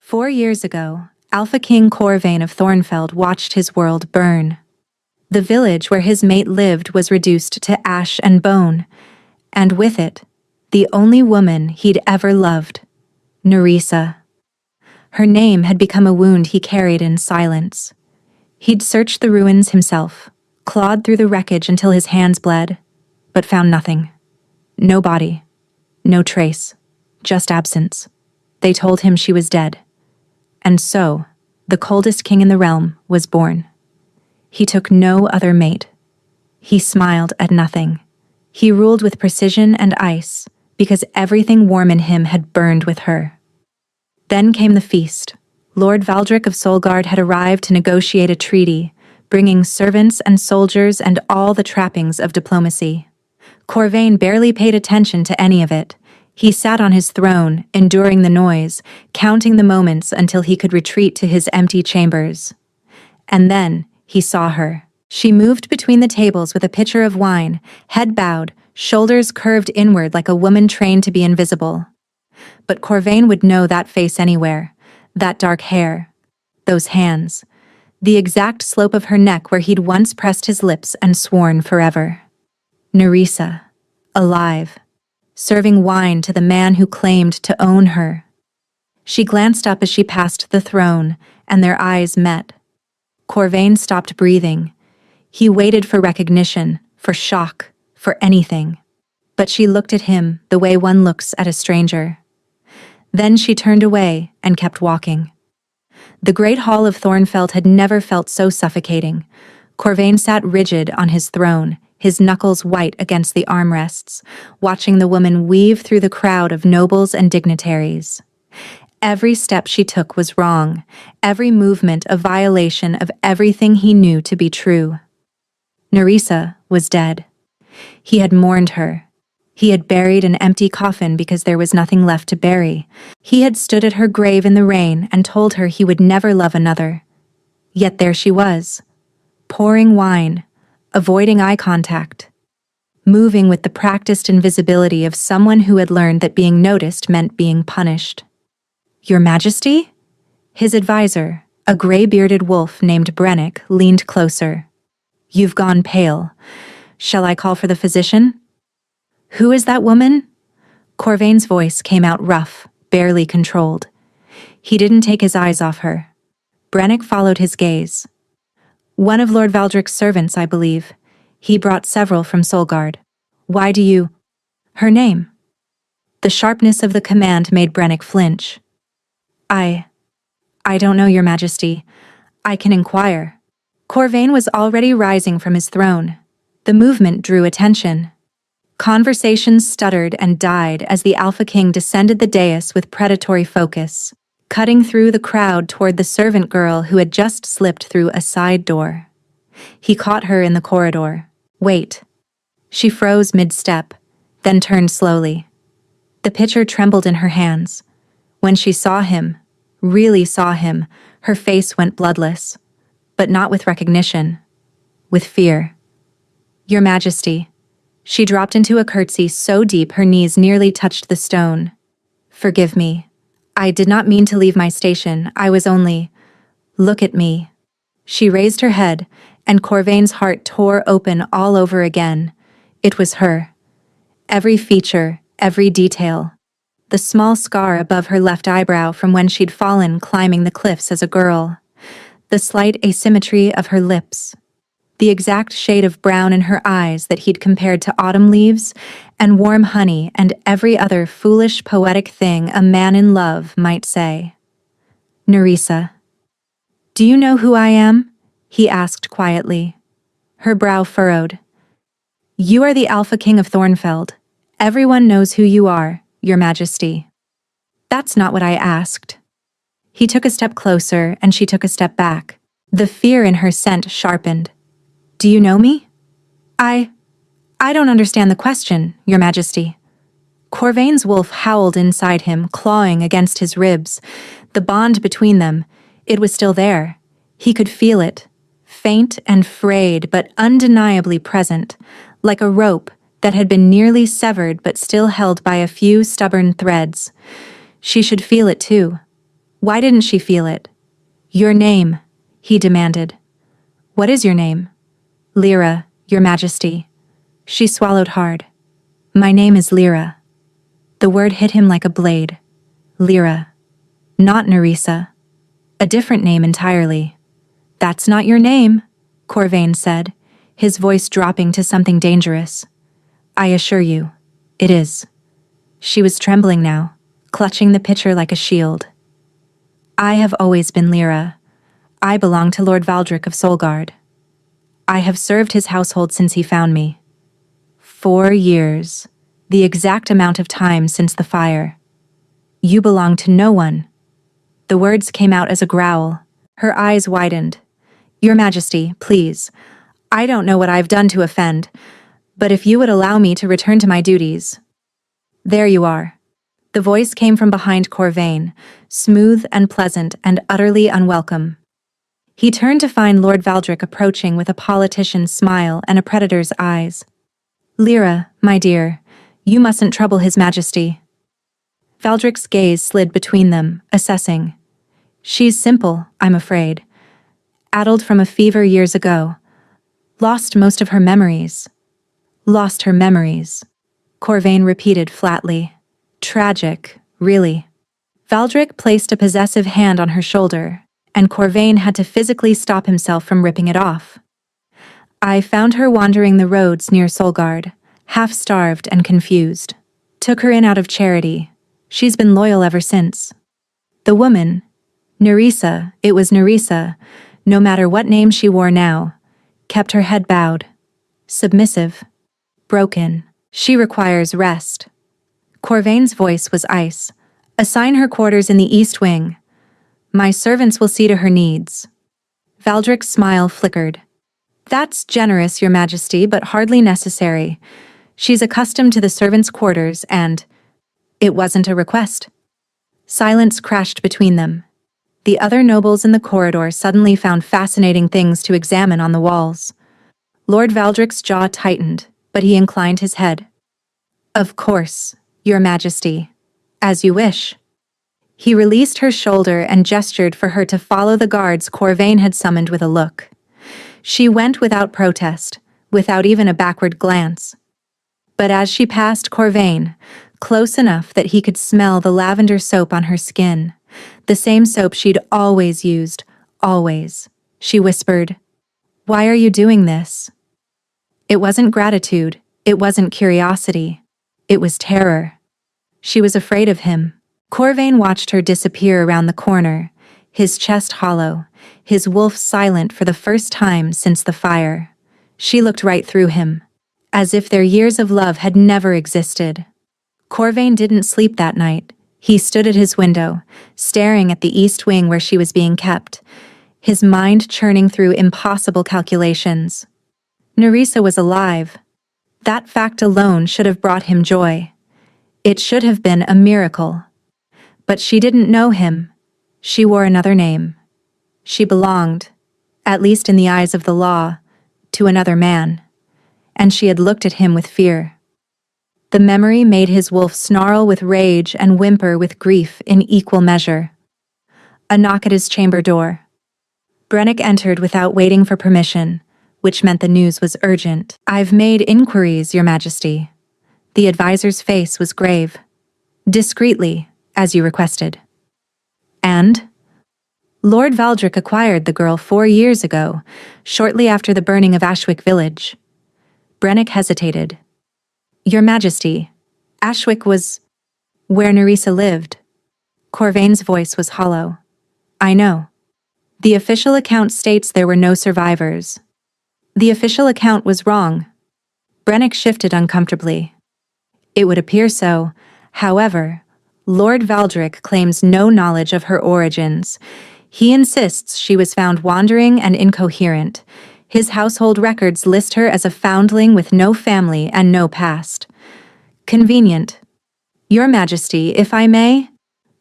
4 years ago, Alpha King Corvain of Thornfeld watched his world burn. The village where his mate lived was reduced to ash and bone, and with it, the only woman he'd ever loved, Nerissa. Her name had become a wound he carried in silence. He'd searched the ruins himself, clawed through the wreckage until his hands bled, but found nothing. No body, no trace, just absence. They told him she was dead. And so, the coldest king in the realm was born. He took no other mate. He smiled at nothing. He ruled with precision and ice, because everything warm in him had burned with her. Then came the feast. Lord Valdric of Solgard had arrived to negotiate a treaty, bringing servants and soldiers and all the trappings of diplomacy. Corvain barely paid attention to any of it. He sat on his throne, enduring the noise, counting the moments until he could retreat to his empty chambers. And then he saw her. She moved between the tables with a pitcher of wine, head bowed, shoulders curved inward like a woman trained to be invisible. But Corvain would know that face anywhere, that dark hair, those hands, the exact slope of her neck where he'd once pressed his lips and sworn forever. Nerissa, alive, serving wine to the man who claimed to own her. She glanced up as she passed the throne, and their eyes met. Corvain stopped breathing. He waited for recognition, for shock, for anything. But she looked at him the way one looks at a stranger. Then she turned away and kept walking. The great hall of Thornfeld had never felt so suffocating. Corvain sat rigid on his throne, his knuckles white against the armrests, watching the woman weave through the crowd of nobles and dignitaries. Every step she took was wrong, every movement a violation of everything he knew to be true. Nerissa was dead. He had mourned her. He had buried an empty coffin because there was nothing left to bury. He had stood at her grave in the rain and told her he would never love another. Yet there she was, pouring wine, avoiding eye contact, moving with the practiced invisibility of someone who had learned that being noticed meant being punished. "Your Majesty?" His advisor, a gray-bearded wolf named Brennick, leaned closer. "You've gone pale. Shall I call for the physician?" "Who is that woman?" Corvain's voice came out rough, barely controlled. He didn't take his eyes off her. Brennick followed his gaze. "One of Lord Valdric's servants, I believe. He brought several from Solgard. Why do you—" "Her name?" The sharpness of the command made Brennick flinch. I don't know, Your Majesty. I can inquire." Corvain was already rising from his throne. The movement drew attention. Conversations stuttered and died as the Alpha King descended the dais with predatory focus, cutting through the crowd toward the servant girl who had just slipped through a side door. He caught her in the corridor. "Wait." She froze mid-step, then turned slowly. The pitcher trembled in her hands. When she saw him, really saw him, her face went bloodless. But not with recognition. With fear. "Your Majesty." She dropped into a curtsy so deep her knees nearly touched the stone. "Forgive me. I did not mean to leave my station. I was only—" "Look at me." She raised her head, and Corvain's heart tore open all over again. It was her. Every feature, every detail. The small scar above her left eyebrow from when she'd fallen climbing the cliffs as a girl. The slight asymmetry of her lips. The exact shade of brown in her eyes that he'd compared to autumn leaves and warm honey and every other foolish poetic thing a man in love might say. "Nerissa." "Do you know who I am?" he asked quietly. Her brow furrowed. "You are the Alpha King of Thornfeld. Everyone knows who you are, Your Majesty." "That's not what I asked." He took a step closer and she took a step back. The fear in her scent sharpened. "Do you know me?" I don't understand the question, Your Majesty." Corvain's wolf howled inside him, clawing against his ribs. The bond between them, it was still there. He could feel it, faint and frayed but undeniably present, like a rope that had been nearly severed but still held by a few stubborn threads. She should feel it too. Why didn't she feel it? Your name, he demanded. What is your name? Lyra, Your Majesty. She swallowed hard. My name is Lyra. The word hit him like a blade. Lyra. Not Nerissa. A different name entirely. That's not your name, Corvain said, his voice dropping to something dangerous. I assure you, it is. She was trembling now, clutching the pitcher like a shield. I have always been Lyra. I belong to Lord Valdric of Solgard. I have served his household since he found me. 4 years, the exact amount of time since the fire. You belong to no one. The words came out as a growl. Her eyes widened. Your Majesty, please. I don't know what I've done to offend, but if you would allow me to return to my duties. There you are. The voice came from behind Corvain, smooth and pleasant and utterly unwelcome. He turned to find Lord Valdric approaching with a politician's smile and a predator's eyes. Lyra, my dear, you mustn't trouble His Majesty. Valdric's gaze slid between them, assessing. She's simple, I'm afraid. Addled from a fever years ago. Lost most of her memories. Lost her memories. Corvain repeated flatly. Tragic, really. Valdric placed a possessive hand on her shoulder, and Corvain had to physically stop himself from ripping it off. I found her wandering the roads near Solgard, half-starved and confused. Took her in out of charity. She's been loyal ever since. The woman, Nerissa, it was Nerissa, no matter what name she wore now, kept her head bowed. Submissive. Broken. She requires rest. Corvain's voice was ice. Assign her quarters in the East Wing. My servants will see to her needs. Valdric's smile flickered. That's generous, Your Majesty, but hardly necessary. She's accustomed to the servants' quarters and... It wasn't a request. Silence crashed between them. The other nobles in the corridor suddenly found fascinating things to examine on the walls. Lord Valdric's jaw tightened, but he inclined his head. Of course, Your Majesty. As you wish. He released her shoulder and gestured for her to follow the guards Corvain had summoned with a look. She went without protest, without even a backward glance. But as she passed Corvain, close enough that he could smell the lavender soap on her skin, the same soap she'd always used, always, she whispered, Why are you doing this? It wasn't gratitude, it wasn't curiosity, it was terror. She was afraid of him. Corvain watched her disappear around the corner, his chest hollow, his wolf silent for the first time since the fire. She looked right through him, as if their years of love had never existed. Corvain didn't sleep that night. He stood at his window, staring at the East Wing where she was being kept, his mind churning through impossible calculations. Nerissa was alive. That fact alone should have brought him joy. It should have been a miracle. But she didn't know him. She wore another name. She belonged, at least in the eyes of the law, to another man. And she had looked at him with fear. The memory made his wolf snarl with rage and whimper with grief in equal measure. A knock at his chamber door. Brennick entered without waiting for permission, which meant the news was urgent. I've made inquiries, Your Majesty. The advisor's face was grave. Discreetly, as you requested. And? Lord Valdric acquired the girl 4 years ago, shortly after the burning of Ashwick Village. Brennick hesitated. Your Majesty, Ashwick was where Nerissa lived. Corvain's voice was hollow. I know. The official account states there were no survivors. The official account was wrong. Brennick shifted uncomfortably. It would appear so. However, Lord Valdric claims no knowledge of her origins. He insists she was found wandering and incoherent. His household records list her as a foundling with no family and no past. Convenient. Your Majesty, if I may?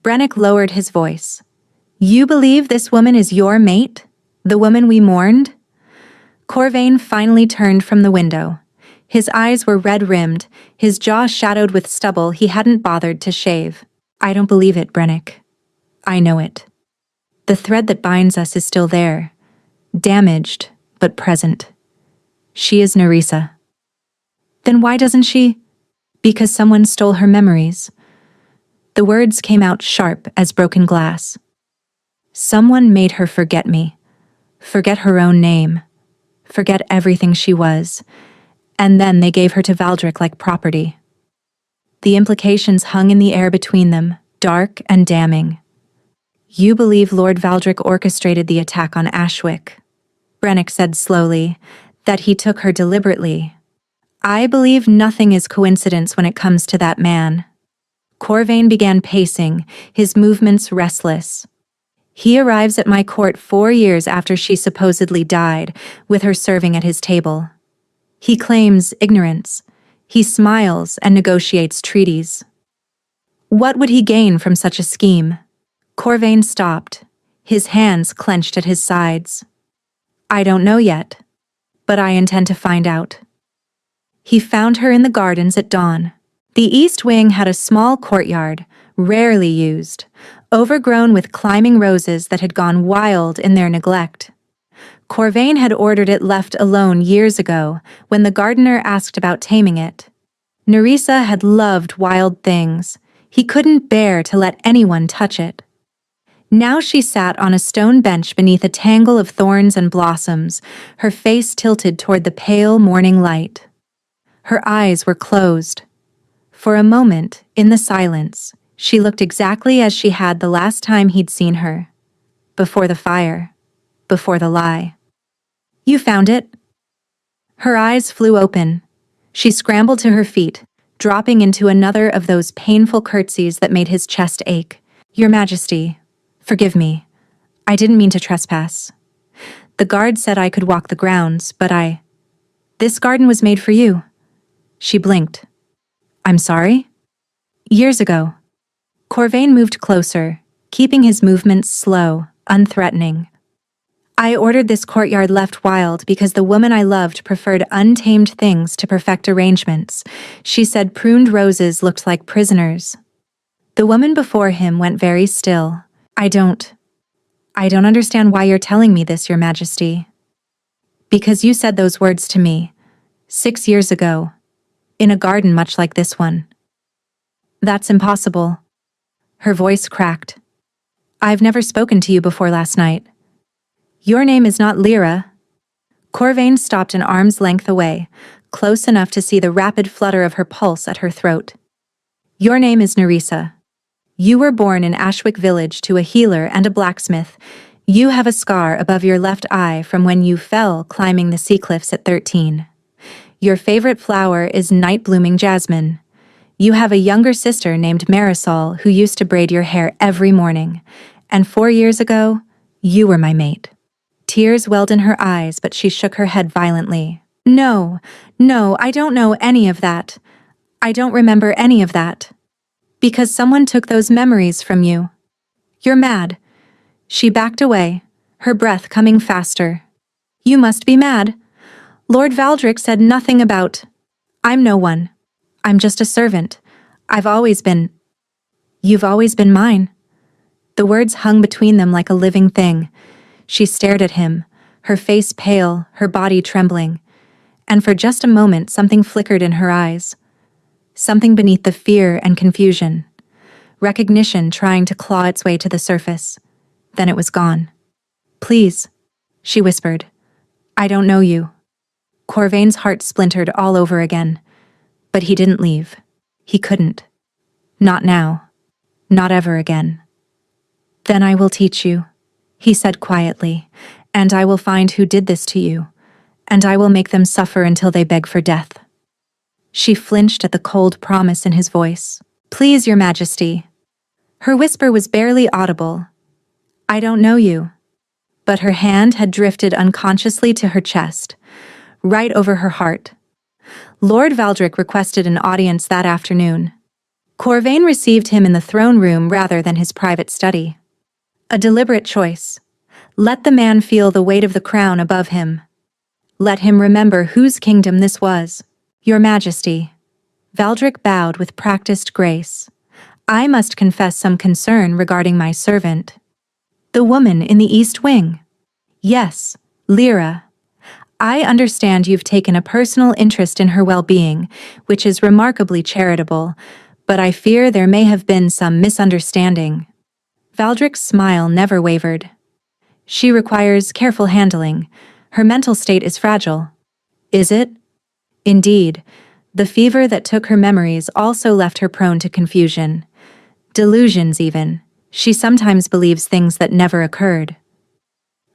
Brennick lowered his voice. You believe this woman is your mate? The woman we mourned? Corvain finally turned from the window. His eyes were red-rimmed, his jaw shadowed with stubble he hadn't bothered to shave. I don't believe it, Brennick. I know it. The thread that binds us is still there, damaged, but present. She is Nerissa. Then why doesn't she? Because someone stole her memories. The words came out sharp as broken glass. Someone made her forget me, forget her own name, forget everything she was, and then they gave her to Valdric like property. The implications hung in the air between them, dark and damning. You believe Lord Valdric orchestrated the attack on Ashwick, Brennick said slowly, that he took her deliberately. I believe nothing is coincidence when it comes to that man. Corvain began pacing, his movements restless. He arrives at my court 4 years after she supposedly died, with her serving at his table. He claims ignorance. He smiles and negotiates treaties. What would he gain from such a scheme? Corvain stopped, his hands clenched at his sides. I don't know yet, but I intend to find out. He found her in the gardens at dawn. The east wing had a small courtyard, rarely used, overgrown with climbing roses that had gone wild in their neglect. Corvain had ordered it left alone years ago, when the gardener asked about taming it. Nerissa had loved wild things. He couldn't bear to let anyone touch it. Now she sat on a stone bench beneath a tangle of thorns and blossoms, her face tilted toward the pale morning light. Her eyes were closed. For a moment, in the silence, she looked exactly as she had the last time he'd seen her. Before the fire. Before the lie. You found it? Her eyes flew open. She scrambled to her feet, dropping into another of those painful curtsies that made his chest ache. Your Majesty, forgive me. I didn't mean to trespass. The guard said I could walk the grounds, but This garden was made for you. She blinked. I'm sorry? Years ago. Corvain moved closer, keeping his movements slow, unthreatening. I ordered this courtyard left wild because the woman I loved preferred untamed things to perfect arrangements. She said pruned roses looked like prisoners. The woman before him went very still. I don't understand why you're telling me this, Your Majesty. Because you said those words to me, 6 years ago, in a garden much like this one. That's impossible. Her voice cracked. I've never spoken to you before last night. Your name is not Lyra. Corvain stopped an arm's length away, close enough to see the rapid flutter of her pulse at her throat. Your name is Nerissa. You were born in Ashwick village to a healer and a blacksmith. You have a scar above your left eye from when you fell climbing the sea cliffs at 13. Your favorite flower is night-blooming jasmine. You have a younger sister named Marisol who used to braid your hair every morning. And 4 years ago, you were my mate. Tears welled in her eyes, but she shook her head violently. No, I don't know any of that. I don't remember any of that. Because someone took those memories from you. You're mad. She backed away, her breath coming faster. You must be mad. Lord Valdric said nothing about... I'm no one. I'm just a servant. I've always been... You've always been mine. The words hung between them like a living thing. She stared at him, her face pale, her body trembling. And for just a moment something flickered in her eyes. Something beneath the fear and confusion. Recognition trying to claw its way to the surface. Then it was gone. Please, she whispered. I don't know you. Corvain's heart splintered all over again. But he didn't leave. He couldn't. Not now. Not ever again. Then I will teach you, he said quietly, and I will find who did this to you, and I will make them suffer until they beg for death. She flinched at the cold promise in his voice. Please, Your Majesty. Her whisper was barely audible. I don't know you. But her hand had drifted unconsciously to her chest, right over her heart. Lord Valdric requested an audience that afternoon. Corvain received him in the throne room rather than his private study. A deliberate choice. Let the man feel the weight of the crown above him. Let him remember whose kingdom this was. Your Majesty. Valdric bowed with practiced grace. I must confess some concern regarding my servant. The woman in the East Wing. Yes, Lyra. I understand you've taken a personal interest in her well-being, which is remarkably charitable, but I fear there may have been some misunderstanding. Valdrick's smile never wavered. She requires careful handling. Her mental state is fragile. Is it? Indeed. The fever that took her memories also left her prone to confusion. Delusions, even. She sometimes believes things that never occurred.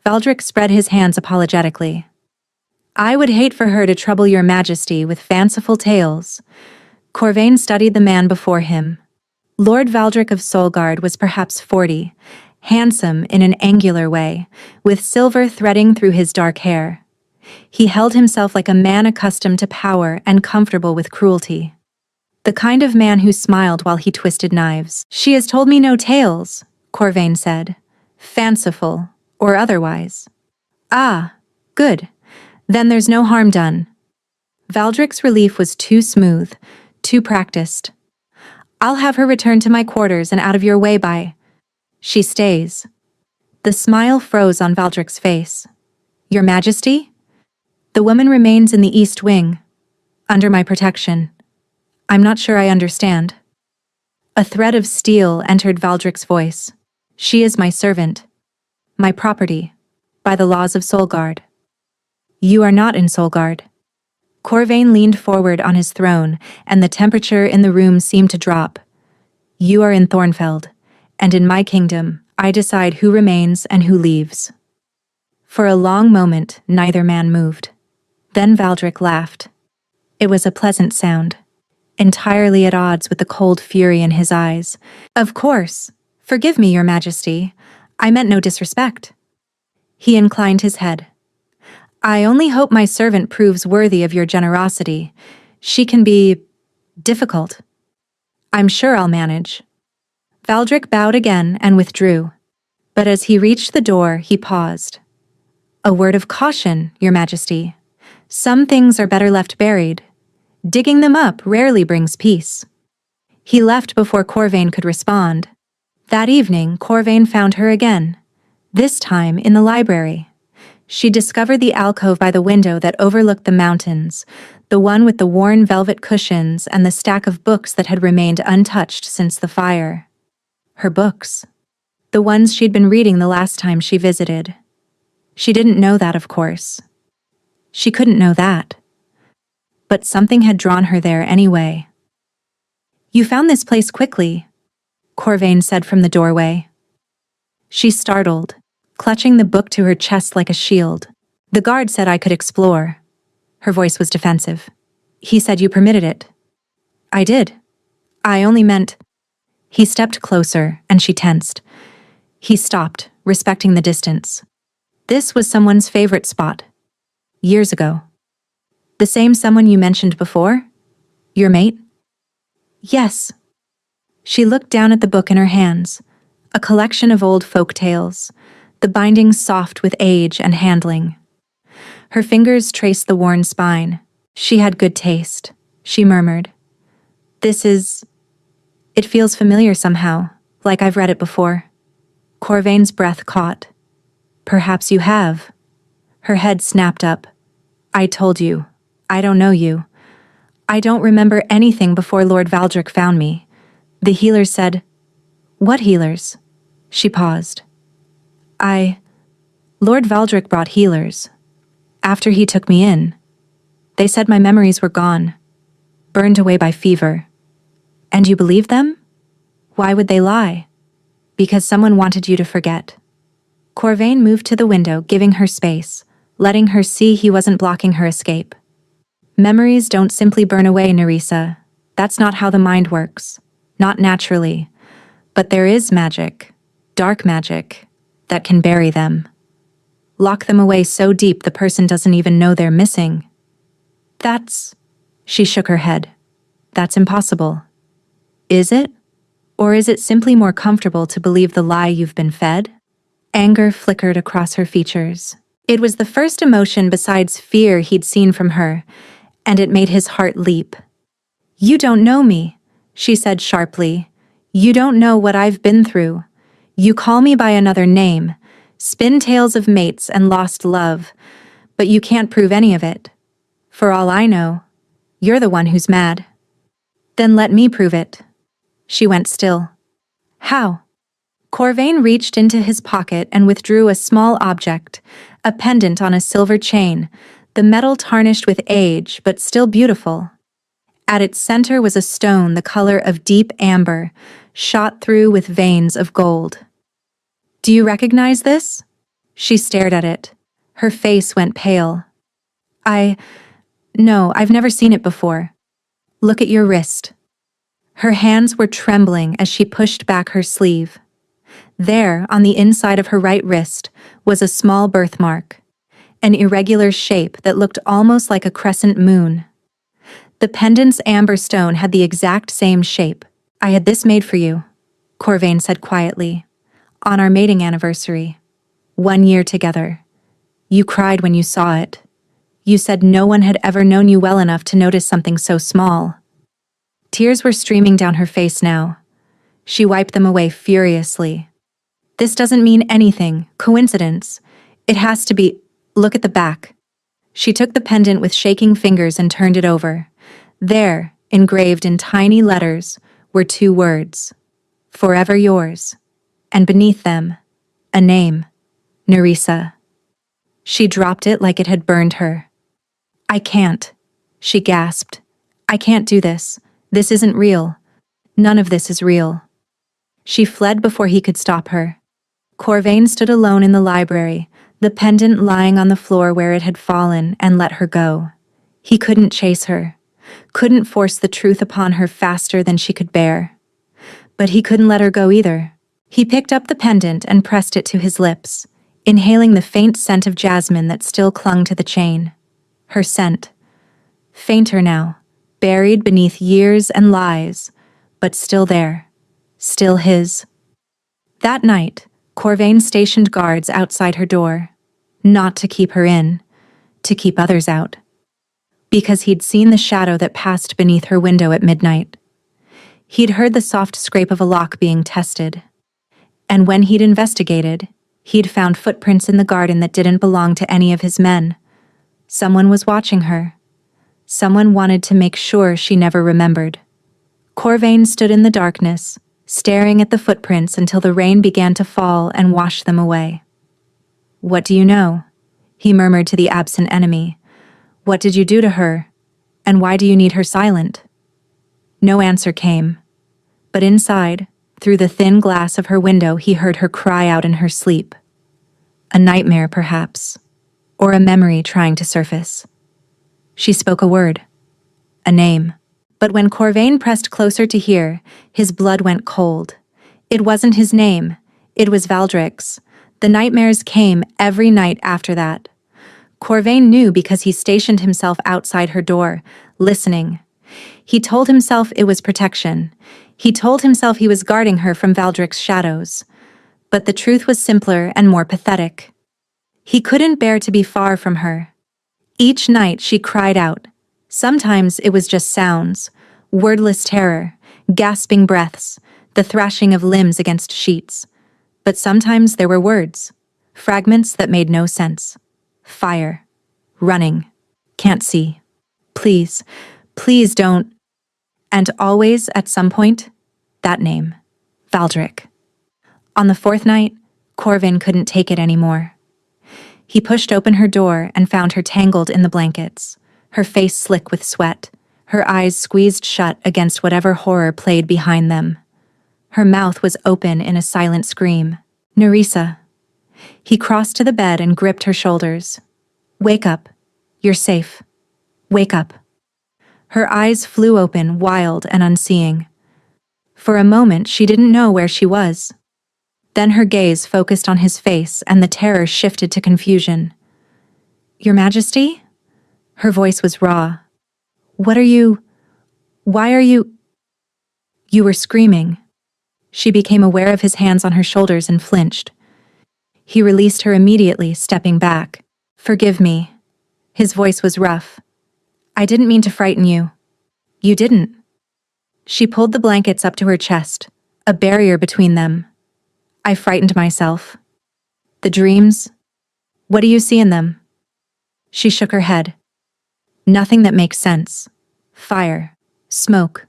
Valdrick spread his hands apologetically. I would hate for her to trouble your majesty with fanciful tales. Corvain studied the man before him. Lord Valdrick of Solgard was perhaps 40, handsome in an angular way, with silver threading through his dark hair. He held himself like a man accustomed to power and comfortable with cruelty. The kind of man who smiled while he twisted knives. She has told me no tales, Corvain said. Fanciful, or otherwise. Ah, good. Then there's no harm done. Valdrick's relief was too smooth, too practiced. I'll have her return to my quarters and out of your way by... She stays. The smile froze on Valdrick's face. Your Majesty? The woman remains in the East Wing, under my protection. I'm not sure I understand. A thread of steel entered Valdrick's voice. She is my servant. My property, by the laws of Solgard. You are not in Solgard. Corvain leaned forward on his throne, and the temperature in the room seemed to drop. You are in Thornfeld, and in my kingdom, I decide who remains and who leaves. For a long moment, neither man moved. Then Valdrick laughed. It was a pleasant sound, entirely at odds with the cold fury in his eyes. Of course. Forgive me, Your Majesty. I meant no disrespect. He inclined his head. I only hope my servant proves worthy of your generosity. She can be... difficult. I'm sure I'll manage. Valdrick bowed again and withdrew. But as he reached the door, he paused. A word of caution, Your Majesty. Some things are better left buried. Digging them up rarely brings peace. He left before Corvain could respond. That evening, Corvain found her again, this time in the library. She discovered the alcove by the window that overlooked the mountains, the one with the worn velvet cushions and the stack of books that had remained untouched since the fire. Her books. The ones she'd been reading the last time she visited. She didn't know that, of course. She couldn't know that. But something had drawn her there anyway. You found this place quickly, Corvain said from the doorway. She startled, clutching the book to her chest like a shield. The guard said I could explore. Her voice was defensive. He said you permitted it. I did. I only meant... He stepped closer, and she tensed. He stopped, respecting the distance. This was someone's favorite spot. Years ago. The same someone you mentioned before? Your mate? Yes. She looked down at the book in her hands, a collection of old folk tales, the binding soft with age and handling. Her fingers traced the worn spine. She had good taste, she murmured. It feels familiar somehow, like I've read it before. Corvain's breath caught. Perhaps you have. Her head snapped up. I told you. I don't know you. I don't remember anything before Lord Valdrick found me. The healers said... What healers? She paused. Lord Valdrick brought healers. After he took me in. They said my memories were gone. Burned away by fever. And you believed them? Why would they lie? Because someone wanted you to forget. Corvain moved to the window, giving her space, letting her see he wasn't blocking her escape. Memories don't simply burn away, Nerissa. That's not how the mind works. Not naturally. But there is magic, dark magic, that can bury them. Lock them away so deep the person doesn't even know they're missing. She shook her head. That's impossible. Is it? Or is it simply more comfortable to believe the lie you've been fed? Anger flickered across her features. It was the first emotion besides fear he'd seen from her, and it made his heart leap. You don't know me, she said sharply. You don't know what I've been through. You call me by another name, spin tales of mates and lost love, but you can't prove any of it. For all I know, you're the one who's mad. Then let me prove it. She went still. How? Corvain reached into his pocket and withdrew a small object, a pendant on a silver chain, the metal tarnished with age but still beautiful. At its center was a stone the color of deep amber, shot through with veins of gold. Do you recognize this? She stared at it. Her face went pale. No, I've never seen it before. Look at your wrist. Her hands were trembling as she pushed back her sleeve. There, on the inside of her right wrist, was a small birthmark, an irregular shape that looked almost like a crescent moon. The pendant's amber stone had the exact same shape. I had this made for you, Corvain said quietly, on our mating anniversary. 1 year together. You cried when you saw it. You said no one had ever known you well enough to notice something so small. Tears were streaming down her face now. She wiped them away furiously. This doesn't mean anything, coincidence. It has to be. Look at the back. She took the pendant with shaking fingers and turned it over. There, engraved in tiny letters, were 2 words. Forever yours. And beneath them, a name. Nerissa. She dropped it like it had burned her. I can't, she gasped. I can't do this. This isn't real. None of this is real. She fled before he could stop her. Corvain stood alone in the library, the pendant lying on the floor where it had fallen, and let her go. He couldn't chase her, couldn't force the truth upon her faster than she could bear. But he couldn't let her go either. He picked up the pendant and pressed it to his lips, inhaling the faint scent of jasmine that still clung to the chain. Her scent. Fainter now, buried beneath years and lies, but still there, still his. That night, Corvain stationed guards outside her door, not to keep her in, to keep others out. Because he'd seen the shadow that passed beneath her window at midnight. He'd heard the soft scrape of a lock being tested. And when he'd investigated, he'd found footprints in the garden that didn't belong to any of his men. Someone was watching her. Someone wanted to make sure she never remembered. Corvain stood in the darkness, staring at the footprints until the rain began to fall and wash them away. What do you know? He murmured to the absent enemy. What did you do to her? And why do you need her silent? No answer came. But inside, through the thin glass of her window, he heard her cry out in her sleep. A nightmare, perhaps, or a memory trying to surface. She spoke a word, a name. But when Corvain pressed closer to hear, his blood went cold. It wasn't his name, it was Valdric's. The nightmares came every night after that. Corvain knew because he stationed himself outside her door, listening. He told himself it was protection. He told himself he was guarding her from Valdric's shadows. But the truth was simpler and more pathetic. He couldn't bear to be far from her. Each night she cried out. Sometimes it was just sounds, wordless terror, gasping breaths, the thrashing of limbs against sheets. But sometimes there were words, fragments that made no sense. Fire. Running. Can't see. Please, please don't. And always, at some point, that name. Valdric. On the 4th night, Corvain couldn't take it anymore. He pushed open her door and found her tangled in the blankets, her face slick with sweat, her eyes squeezed shut against whatever horror played behind them. Her mouth was open in a silent scream. Nerissa. He crossed to the bed and gripped her shoulders. Wake up. You're safe. Wake up. Her eyes flew open, wild and unseeing. For a moment, she didn't know where she was. Then her gaze focused on his face and the terror shifted to confusion. Your Majesty? Her voice was raw. What are you? Why are you? You were screaming. She became aware of his hands on her shoulders and flinched. He released her immediately, stepping back. Forgive me. His voice was rough. I didn't mean to frighten you. You didn't. She pulled the blankets up to her chest, a barrier between them. I frightened myself. The dreams? What do you see in them? She shook her head. Nothing that makes sense. Fire, smoke,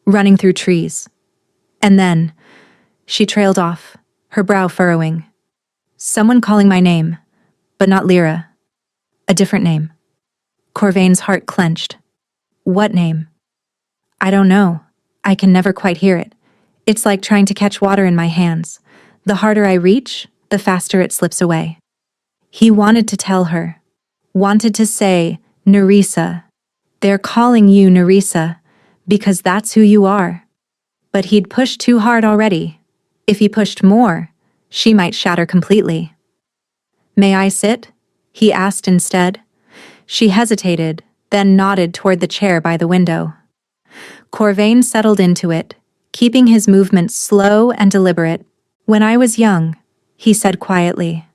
running through trees. And then, she trailed off, her brow furrowing. Someone calling my name, but not Lyra. A different name. Corvain's heart clenched. What name? I don't know. I can never quite hear it. It's like trying to catch water in my hands. The harder I reach, the faster it slips away. He wanted to tell her. Wanted to say, Nerissa. They're calling you Nerissa, because that's who you are. But he'd pushed too hard already. If he pushed more, she might shatter completely. May I sit? He asked instead. She hesitated, then nodded toward the chair by the window. Corvain settled into it, keeping his movements slow and deliberate. When I was young, he said quietly,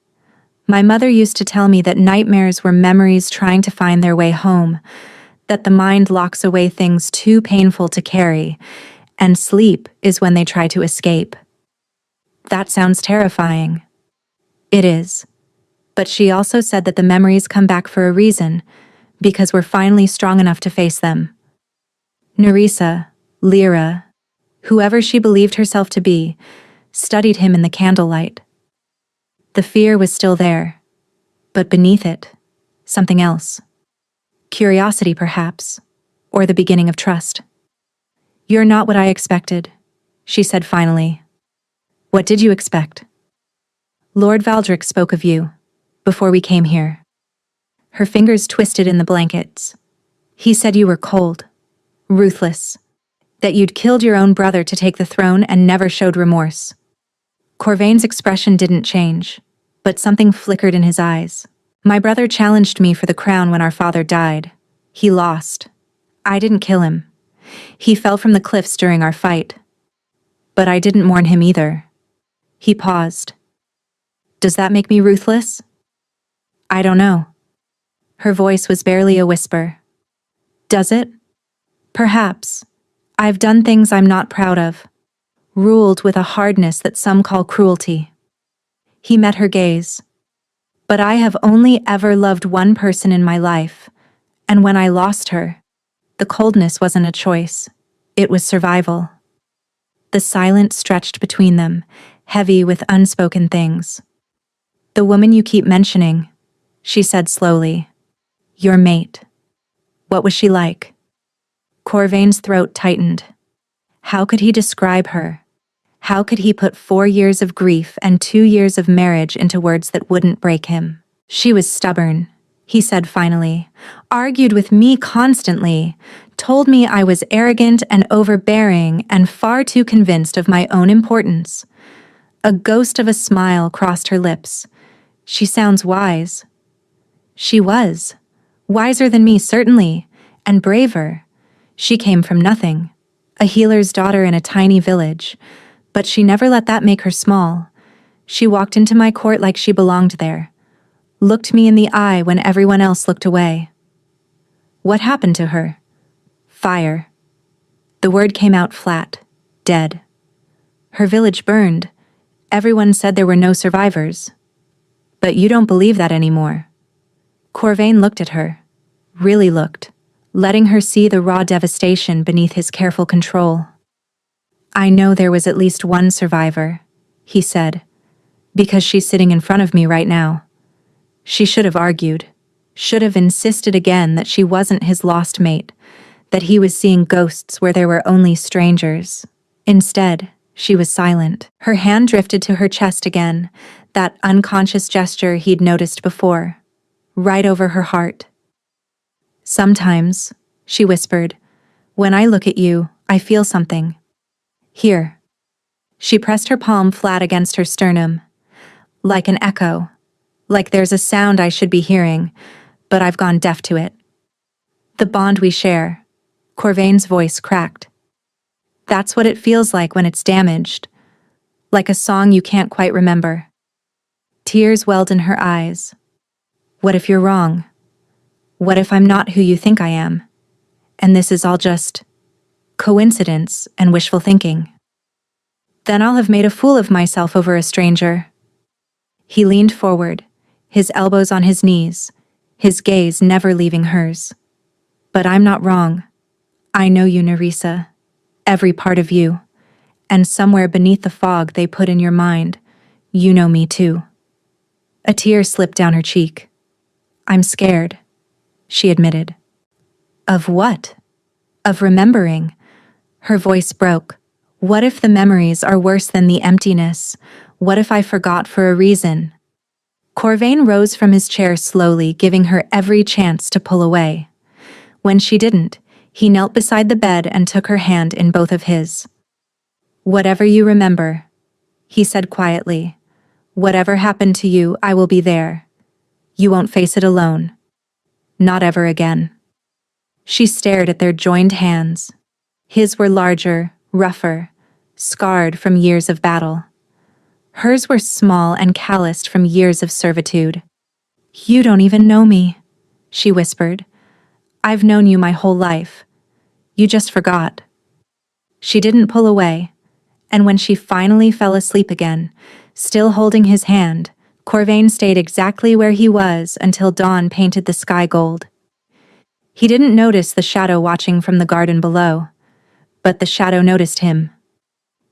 my mother used to tell me that nightmares were memories trying to find their way home, that the mind locks away things too painful to carry, and sleep is when they try to escape. That sounds terrifying. It is. But she also said that the memories come back for a reason, because we're finally strong enough to face them. Nerissa, Lyra, whoever she believed herself to be, studied him in the candlelight. The fear was still there, but beneath it, something else. Curiosity, perhaps, or the beginning of trust. You're not what I expected, she said finally. What did you expect? Lord Valdrick spoke of you, before we came here. Her fingers twisted in the blankets. He said you were cold, ruthless, that you'd killed your own brother to take the throne and never showed remorse. Corvain's expression didn't change, but something flickered in his eyes. My brother challenged me for the crown when our father died. He lost. I didn't kill him. He fell from the cliffs during our fight. But I didn't mourn him either. He paused. Does that make me ruthless? I don't know. Her voice was barely a whisper. Does it? Perhaps. I've done things I'm not proud of. Ruled with a hardness that some call cruelty. He met her gaze. But I have only ever loved one person in my life, and when I lost her, the coldness wasn't a choice. It was survival. The silence stretched between them, heavy with unspoken things. The woman you keep mentioning, she said slowly. Your mate. What was she like? Corvain's throat tightened. How could he describe her? How could he put 4 years of grief and 2 years of marriage into words that wouldn't break him? She was stubborn, he said finally, argued with me constantly, told me I was arrogant and overbearing and far too convinced of my own importance. A ghost of a smile crossed her lips. She sounds wise. She was. Wiser than me, certainly, and braver. She came from nothing, a healer's daughter in a tiny village, but she never let that make her small. She walked into my court like she belonged there, looked me in the eye when everyone else looked away. What happened to her? Fire. The word came out flat, dead. Her village burned. Everyone said there were no survivors. But you don't believe that anymore. Corvain looked at her, really looked, letting her see the raw devastation beneath his careful control. I know there was at least one survivor, he said, because she's sitting in front of me right now. She should have argued, should have insisted again that she wasn't his lost mate, that he was seeing ghosts where there were only strangers. Instead, she was silent. Her hand drifted to her chest again, that unconscious gesture he'd noticed before, right over her heart. Sometimes, she whispered, when I look at you, I feel something. Here. She pressed her palm flat against her sternum. Like an echo. Like there's a sound I should be hearing, but I've gone deaf to it. The bond we share. Corvain's voice cracked. That's what it feels like when it's damaged. Like a song you can't quite remember. Tears welled in her eyes. What if you're wrong? What if I'm not who you think I am? And this is all just coincidence and wishful thinking. Then I'll have made a fool of myself over a stranger. He leaned forward, his elbows on his knees, his gaze never leaving hers. But I'm not wrong. I know you, Nerissa, every part of you. And somewhere beneath the fog they put in your mind, you know me too. A tear slipped down her cheek. I'm scared, she admitted. Of what? Of remembering. Her voice broke. What if the memories are worse than the emptiness? What if I forgot for a reason? Corvain rose from his chair slowly, giving her every chance to pull away. When she didn't, he knelt beside the bed and took her hand in both of his. Whatever you remember, he said quietly, whatever happened to you, I will be there. You won't face it alone. Not ever again. She stared at their joined hands. His were larger, rougher, scarred from years of battle. Hers were small and calloused from years of servitude. You don't even know me, she whispered. I've known you my whole life. You just forgot. She didn't pull away, and when she finally fell asleep again, still holding his hand, Corvain stayed exactly where he was until dawn painted the sky gold. He didn't notice the shadow watching from the garden below, but the shadow noticed him.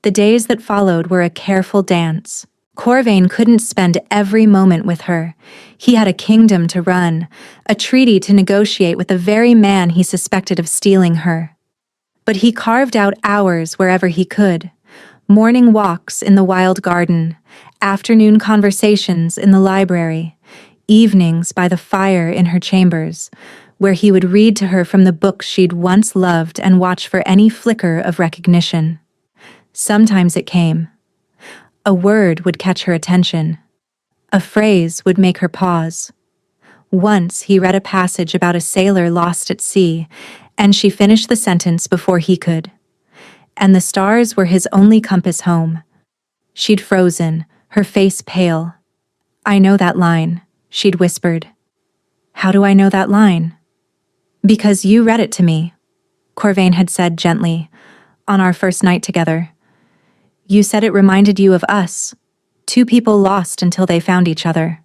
The days that followed were a careful dance. Corvain couldn't spend every moment with her. He had a kingdom to run, a treaty to negotiate with the very man he suspected of stealing her. But he carved out hours wherever he could. Morning walks in the wild garden, afternoon conversations in the library, evenings by the fire in her chambers, where he would read to her from the books she'd once loved and watch for any flicker of recognition. Sometimes it came. A word would catch her attention. A phrase would make her pause. Once he read a passage about a sailor lost at sea, and she finished the sentence before he could. And the stars were his only compass home. She'd frozen, her face pale. I know that line, she'd whispered. How do I know that line? Because you read it to me, Corvain had said gently, on our first night together. You said it reminded you of us, two people lost until they found each other.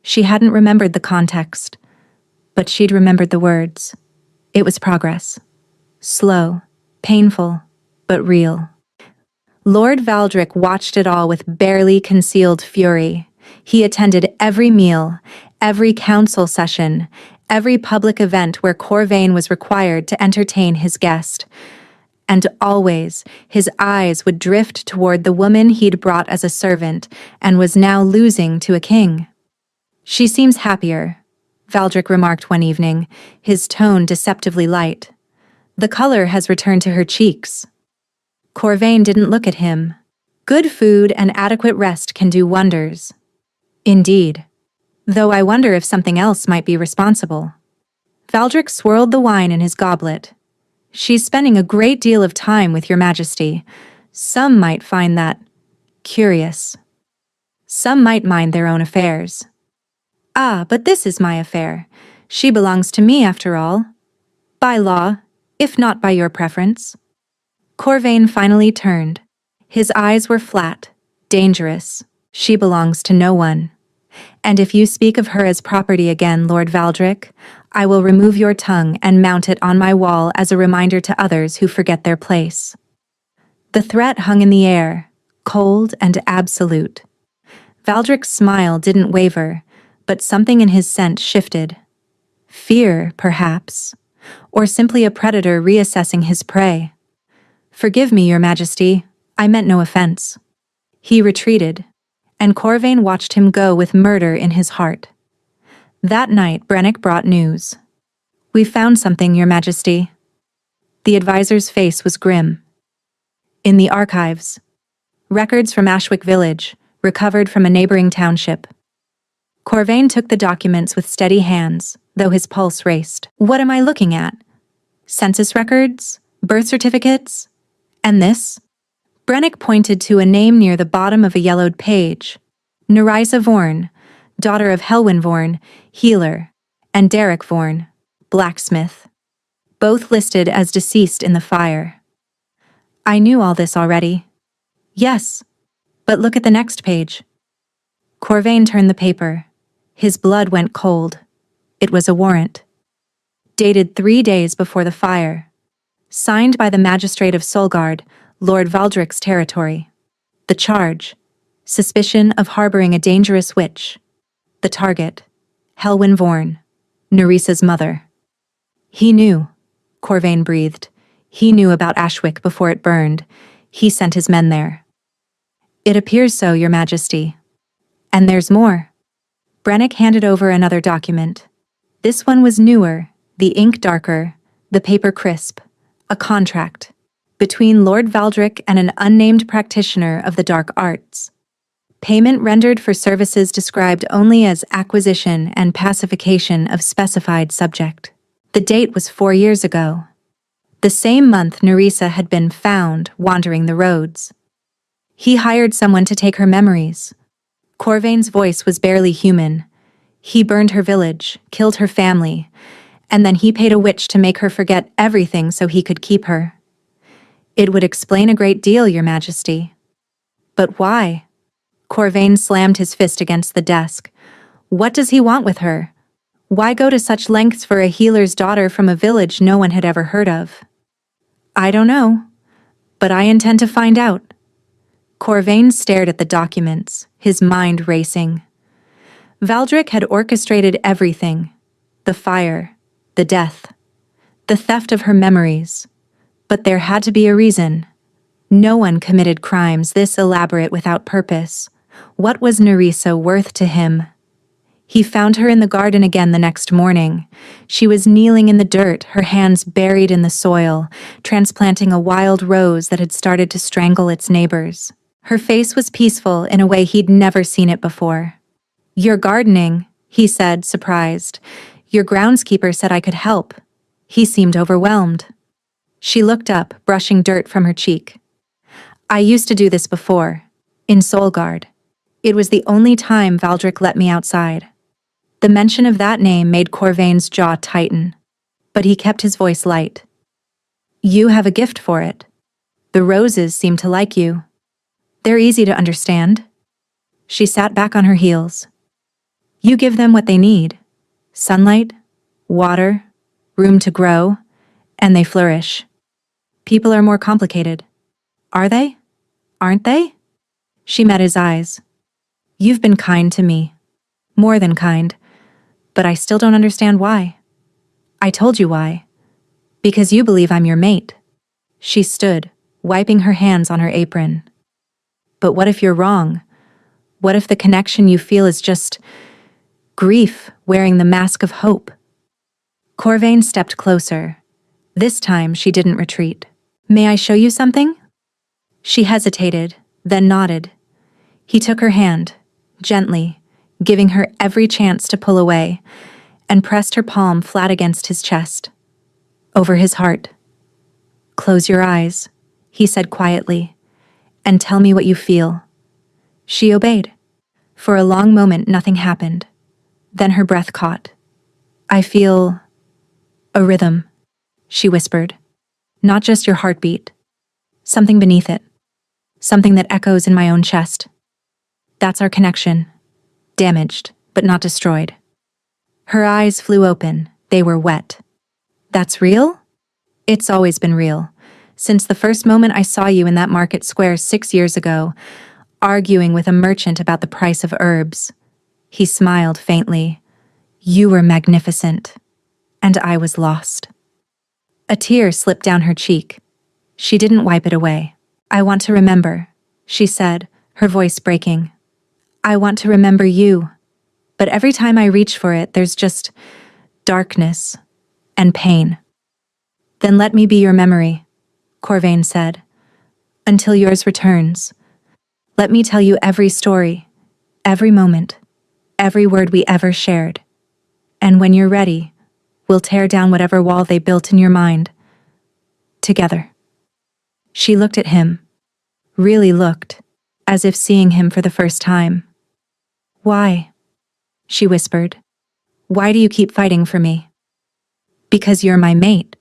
She hadn't remembered the context, but she'd remembered the words. It was progress. Slow, painful, but real. Lord Valdric watched it all with barely concealed fury. He attended every meal, every council session, every public event where Corvain was required to entertain his guest. And always, his eyes would drift toward the woman he'd brought as a servant and was now losing to a king. She seems happier, Valdric remarked one evening, his tone deceptively light. The color has returned to her cheeks. Corvain didn't look at him. Good food and adequate rest can do wonders. Indeed. Though I wonder if something else might be responsible. Valdric swirled the wine in his goblet. She's spending a great deal of time with your majesty. Some might find that curious. Some might mind their own affairs. Ah, but this is my affair. She belongs to me after all. By law, if not by your preference. Corvain finally turned. His eyes were flat, dangerous. She belongs to no one. And if you speak of her as property again, Lord Valdric, I will remove your tongue and mount it on my wall as a reminder to others who forget their place. The threat hung in the air, cold and absolute. Valdric's smile didn't waver, but something in his scent shifted. Fear, perhaps, or simply a predator reassessing his prey. Forgive me, Your Majesty, I meant no offense. He retreated, and Corvain watched him go with murder in his heart. That night, Brennick brought news. We've found something, Your Majesty. The advisor's face was grim. In the archives, records from Ashwick Village, recovered from a neighboring township. Corvain took the documents with steady hands, though his pulse raced. What am I looking at? Census records? Birth certificates? And this? Brennick pointed to a name near the bottom of a yellowed page. Nerissa Vorn, daughter of Helwyn Vorn, healer, and Derek Vorn, blacksmith. Both listed as deceased in the fire. I knew all this already. Yes, but look at the next page. Corvain turned the paper. His blood went cold. It was a warrant. Dated 3 days before the fire. Signed by the magistrate of Solgard, Lord Valdric's territory. The charge: suspicion of harboring a dangerous witch. The target: Helwyn Vorn, Neresa's mother. He knew, Corvain breathed. He knew about Ashwick before it burned. He sent his men there. It appears so, Your Majesty. And there's more. Brennick handed over another document. This one was newer, the ink darker, the paper crisp. A contract between Lord Valdric and an unnamed practitioner of the dark arts. Payment rendered for services described only as acquisition and pacification of specified subject. The date was 4 years ago. The same month Nerissa had been found wandering the roads. He hired someone to take her memories. Corvain's voice was barely human. He burned her village, killed her family, and then he paid a witch to make her forget everything so he could keep her. It would explain a great deal, Your Majesty. But why? Corvain slammed his fist against the desk. What does he want with her? Why go to such lengths for a healer's daughter from a village no one had ever heard of? I don't know, but I intend to find out. Corvain stared at the documents, his mind racing. Valdric had orchestrated everything: the fire, the death, the theft of her memories. But there had to be a reason. No one committed crimes this elaborate without purpose. What was Nerissa worth to him? He found her in the garden again the next morning. She was kneeling in the dirt, her hands buried in the soil, transplanting a wild rose that had started to strangle its neighbors. Her face was peaceful in a way he'd never seen it before. "You're gardening," he said, surprised. "Your groundskeeper said I could help." He seemed overwhelmed. She looked up, brushing dirt from her cheek. "I used to do this before, in Solgard. It was the only time Valdric let me outside." The mention of that name made Corvain's jaw tighten, but he kept his voice light. "You have a gift for it. The roses seem to like you. They're easy to understand." She sat back on her heels. "You give them what they need: sunlight, water, room to grow, and they flourish. People are more complicated. Are they? Aren't they?" She met his eyes. "You've been kind to me. More than kind. But I still don't understand why." "I told you why. Because you believe I'm your mate." She stood, wiping her hands on her apron. "But what if you're wrong? What if the connection you feel is just grief wearing the mask of hope?" Corvain stepped closer. This time she didn't retreat. "May I show you something?" She hesitated, then nodded. He took her hand, gently, giving her every chance to pull away, and pressed her palm flat against his chest, over his heart. "Close your eyes," he said quietly, "and tell me what you feel." She obeyed. For a long moment nothing happened. Then her breath caught. "I feel a rhythm," she whispered. "Not just your heartbeat. Something beneath it. Something that echoes in my own chest. That's our connection. Damaged, but not destroyed." Her eyes flew open. They were wet. "That's real?" "It's always been real. Since the first moment I saw you in that market square 6 years ago, arguing with a merchant about the price of herbs." He smiled faintly. "You were magnificent, and I was lost." A tear slipped down her cheek. She didn't wipe it away. "I want to remember," she said, her voice breaking. "I want to remember you. But every time I reach for it, there's just darkness and pain." "Then let me be your memory," Corvain said, "until yours returns. Let me tell you every story, every moment, every word we ever shared. And when you're ready, we'll tear down whatever wall they built in your mind. Together." She looked at him, really looked, as if seeing him for the first time. "Why?" she whispered. "Why do you keep fighting for me?" "Because you're my mate."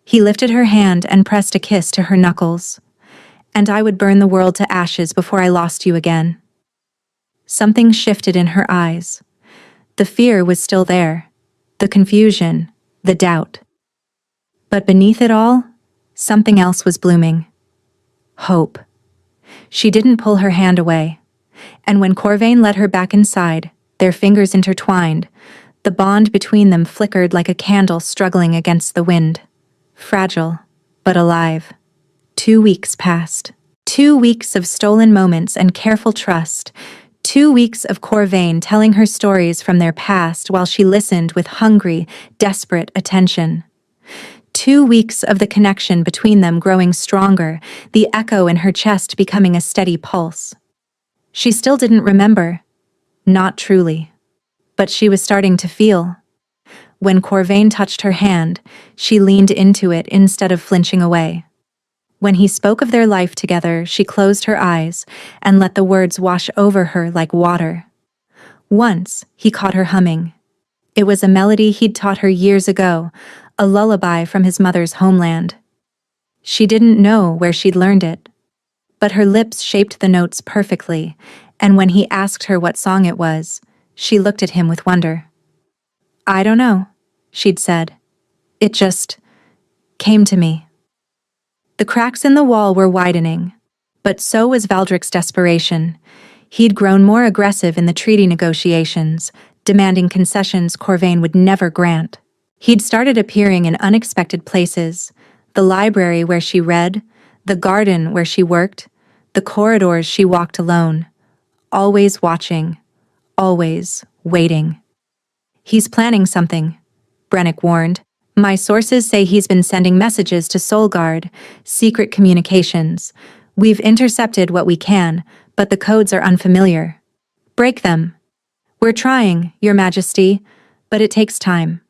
He lifted her hand and pressed a kiss to her knuckles. and I would burn the world to ashes before I lost you again. Something shifted in her eyes. The fear was still there, the confusion, the doubt. But beneath it all, something else was blooming. Hope. She didn't pull her hand away. And when Corvain led her back inside, their fingers intertwined, the bond between them flickered like a candle struggling against the wind. Fragile, but alive. 2 weeks passed. 2 weeks of stolen moments and careful trust. 2 weeks of Corvain telling her stories from their past while she listened with hungry, desperate attention. 2 weeks of the connection between them growing stronger, the echo in her chest becoming a steady pulse. She still didn't remember. Not truly. But she was starting to feel. When Corvain touched her hand, she leaned into it instead of flinching away. When he spoke of their life together, she closed her eyes and let the words wash over her like water. Once, he caught her humming. It was a melody he'd taught her years ago, a lullaby from his mother's homeland. She didn't know where she'd learned it, but her lips shaped the notes perfectly, and when he asked her what song it was, she looked at him with wonder. "I don't know," she'd said. "It just came to me." The cracks in the wall were widening, but so was Valdric's desperation. He'd grown more aggressive in the treaty negotiations, demanding concessions Corvain would never grant. He'd started appearing in unexpected places, the library where she read, the garden where she worked, the corridors she walked alone, always watching, always waiting. "He's planning something," Brennick warned. "My sources say he's been sending messages to Solgard, secret communications. We've intercepted what we can, but the codes are unfamiliar. Break them." "We're trying, Your Majesty, but it takes time."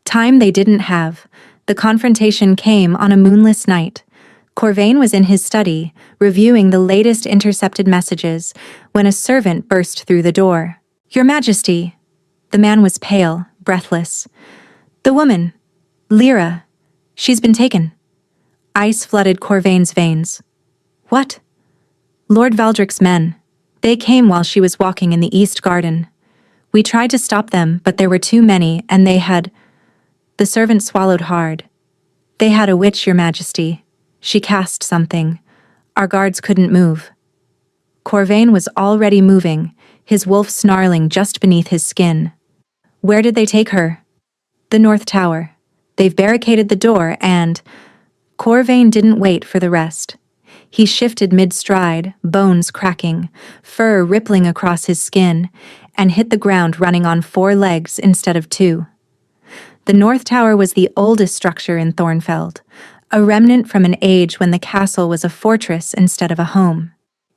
Time they didn't have. The confrontation came on a moonless night. Corvain was in his study, reviewing the latest intercepted messages, when a servant burst through the door. "Your Majesty." The man was pale, breathless. "The woman, Lyra, she's been taken." Ice flooded Corvain's veins. "What?" "Lord Valdric's men. They came while she was walking in the East Garden. We tried to stop them, but there were too many, and they had—" The servant swallowed hard. "They had a witch, Your Majesty. She cast something. Our guards couldn't move." Corvain was already moving, his wolf snarling just beneath his skin. "Where did they take her?" "The North Tower. They've barricaded the door and—" Corvain didn't wait for the rest. He shifted mid-stride, bones cracking, fur rippling across his skin, and hit the ground running on 4 legs instead of 2. The North Tower was the oldest structure in Thornfeld, a remnant from an age when the castle was a fortress instead of a home.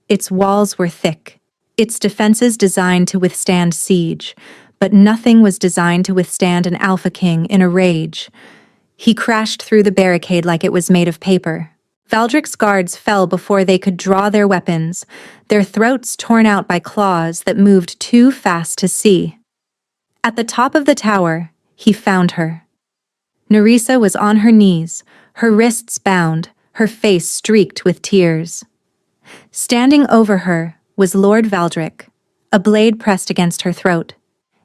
Its walls were thick, its defenses designed to withstand siege, but nothing was designed to withstand an Alpha King in a rage. He crashed through the barricade like it was made of paper. Valdric's guards fell before they could draw their weapons, their throats torn out by claws that moved too fast to see. At the top of the tower, he found her. Nerissa was on her knees, her wrists bound, her face streaked with tears. Standing over her was Lord Valdric, a blade pressed against her throat,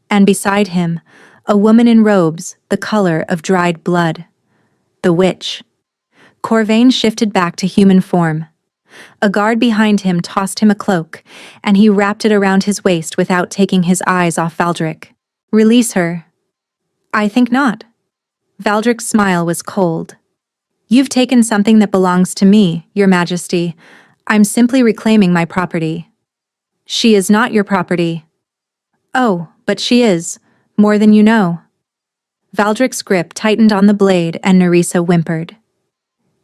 and beside him, a woman in robes the color of dried blood. The witch. Corvain shifted back to human form. A guard behind him tossed him a cloak, and he wrapped it around his waist without taking his eyes off Valdric. "Release her." "I think not." Valdric's smile was cold. "You've taken something that belongs to me, Your Majesty. I'm simply reclaiming my property." "She is not your property." "Oh, but she is, more than you know." Valdric's grip tightened on the blade and Nerissa whimpered.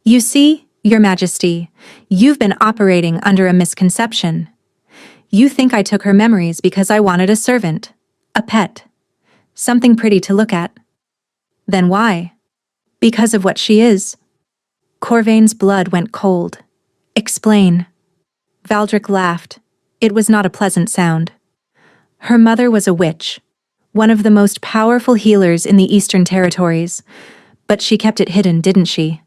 "You see, Your Majesty, you've been operating under a misconception. You think I took her memories because I wanted a servant, a pet, something pretty to look at. Then why? Because of what she is." Corvain's blood went cold. "Explain." Valdric laughed. It was not a pleasant sound. "Her mother was a witch, one of the most powerful healers in the Eastern Territories, but she kept it hidden, didn't she?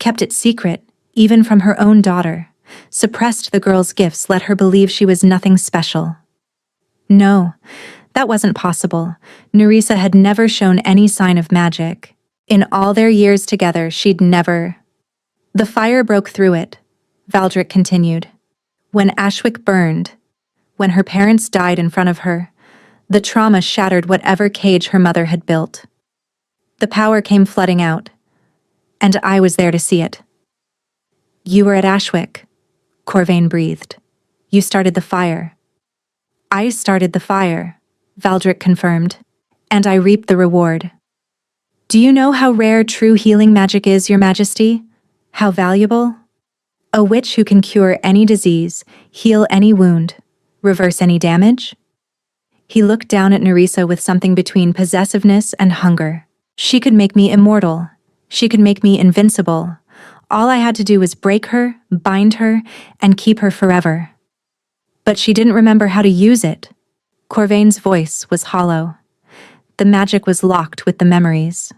Kept it secret, even from her own daughter. suppressed the girl's gifts, let her believe she was nothing special. No, that wasn't possible. Nerissa had never shown any sign of magic. In all their years together, she'd never. The fire broke through it, Valdric continued. When Ashwick burned, when her parents died in front of her, the trauma shattered whatever cage her mother had built. The power came flooding out, and I was there to see it. You were at Ashwick, Corvain breathed. You started the fire. I started the fire, Valdric confirmed, and I reaped the reward. Do you know how rare true healing magic is, Your Majesty? How valuable? A witch who can cure any disease, heal any wound, reverse any damage? He looked down at Nerissa with something between possessiveness and hunger. She could make me immortal. She could make me invincible. All I had to do was break her, bind her, and keep her forever. But she didn't remember how to use it. Corvain's voice was hollow. The magic was locked with the memories.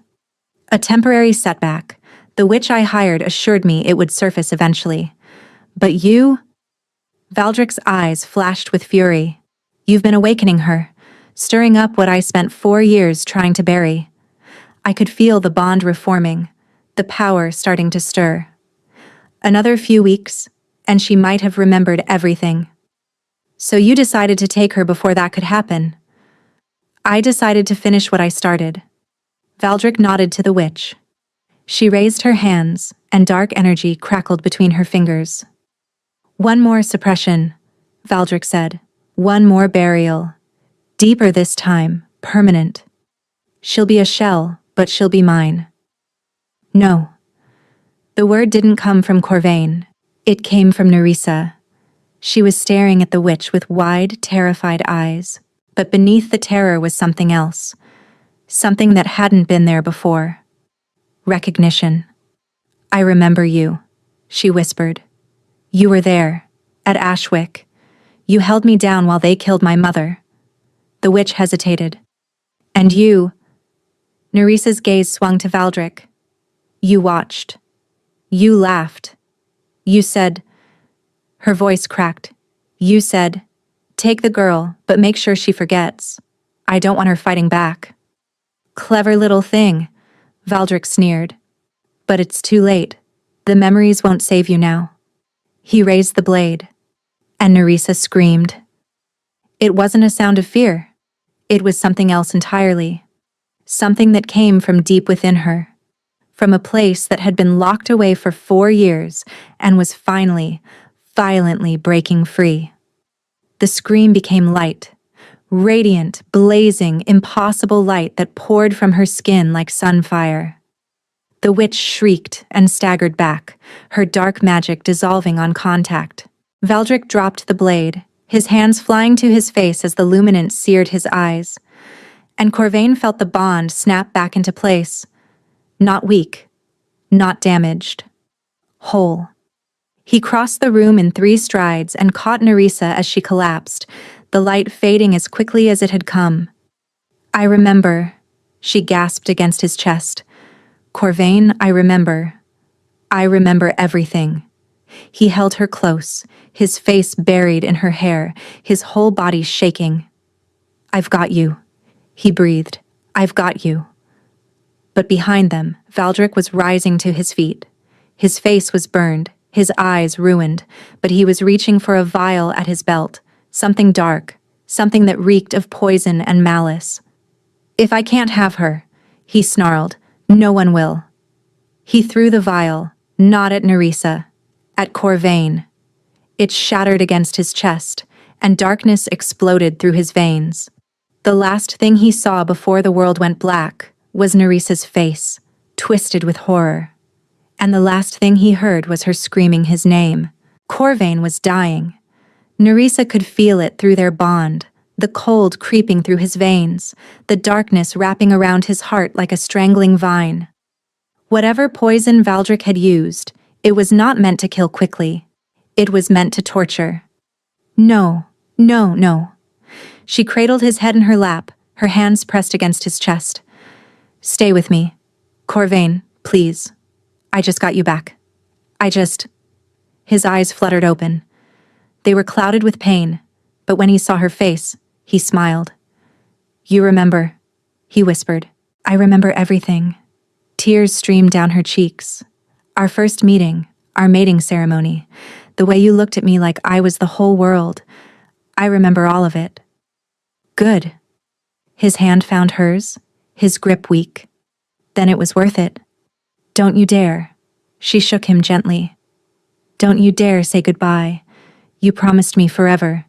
A temporary setback. The witch I hired assured me it would surface eventually. But you? Valdric's eyes flashed with fury. You've been awakening her, stirring up what I spent 4 years trying to bury. I could feel the bond reforming, the power starting to stir. Another few weeks, and she might have remembered everything. So you decided to take her before that could happen. I decided to finish what I started. Valdric nodded to the witch. She raised her hands, and dark energy crackled between her fingers. One more suppression, Valdric said. One more burial. Deeper this time, permanent. She'll be a shell, but she'll be mine. No. The word didn't come from Corvain. It came from Nerissa. She was staring at the witch with wide, terrified eyes. But beneath the terror was something else. Something that hadn't been there before. Recognition. I remember you, she whispered. You were there, at Ashwick. You held me down while they killed my mother. The witch hesitated. And you... Nerissa's gaze swung to Valdric. You watched. You laughed. You said... Her voice cracked. You said, take the girl, but make sure she forgets. I don't want her fighting back. Clever little thing, Valdric sneered. But it's too late. The memories won't save you now. He raised the blade, and Nerissa screamed. It wasn't a sound of fear. It was something else entirely. Something that came from deep within her. From a place that had been locked away for 4 years and was finally, violently breaking free. The scream became light. Radiant, blazing, impossible light that poured from her skin like sunfire. The witch shrieked and staggered back, her dark magic dissolving on contact. Valdric dropped the blade, his hands flying to his face as the luminance seared his eyes. And Corvain felt the bond snap back into place. Not weak, not damaged. Whole. He crossed the room in 3 strides and caught Nerissa as she collapsed, the light fading as quickly as it had come. I remember, she gasped against his chest. Corvain, I remember. I remember everything. He held her close, his face buried in her hair, his whole body shaking. I've got you, he breathed. I've got you. But behind them, Valdric was rising to his feet. His face was burned, his eyes ruined, but he was reaching for a vial at his belt, something dark, something that reeked of poison and malice. If I can't have her, he snarled, no one will. He threw the vial, not at Nerissa, at Corvain. It shattered against his chest, and darkness exploded through his veins. The last thing he saw before the world went black was Nerissa's face, twisted with horror. And the last thing he heard was her screaming his name. Corvain was dying. Nerissa could feel it through their bond, the cold creeping through his veins, the darkness wrapping around his heart like a strangling vine. Whatever poison Valdric had used, it was not meant to kill quickly. It was meant to torture. No, no, no. She cradled his head in her lap, her hands pressed against his chest. Stay with me. Corvain, please. I just got you back. His eyes fluttered open. They were clouded with pain, but when he saw her face, he smiled. "You remember," he whispered. "I remember everything." Tears streamed down her cheeks. "Our first meeting, our mating ceremony, the way you looked at me like I was the whole world. I remember all of it." "Good." His hand found hers, his grip weak. "Then it was worth it." "Don't you dare." She shook him gently. "Don't you dare say goodbye. You promised me forever.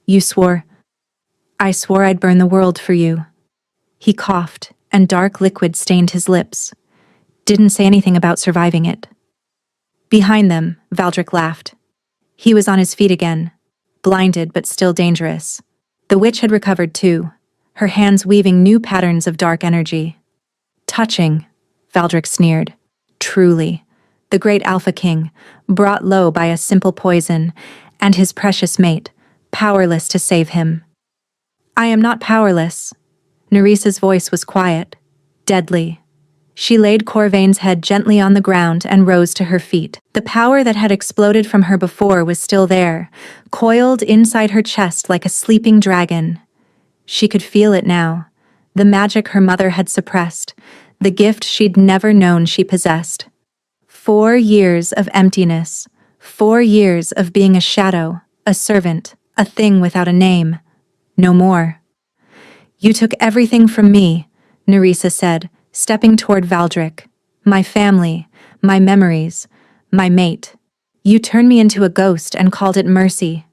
You swore." "I swore I'd burn the world for you." He coughed, and dark liquid stained his lips. "Didn't say anything about surviving it." Behind them, Valdric laughed. He was on his feet again, blinded but still dangerous. The witch had recovered too, her hands weaving new patterns of dark energy. "Touching," Valdric sneered. "Truly. The great Alpha King, brought low by a simple poison, and his precious mate, powerless to save him." "I am not powerless." Neresa's voice was quiet, deadly. She laid Corvain's head gently on the ground and rose to her feet. The power that had exploded from her before was still there, coiled inside her chest like a sleeping dragon. She could feel it now, the magic her mother had suppressed, the gift she'd never known she possessed. 4 years of emptiness, 4 years of being a shadow, a servant, a thing without a name. No more. "You took everything from me," Nerissa said, stepping toward Valdric. "My family, my memories, my mate. You turned me into a ghost and called it mercy."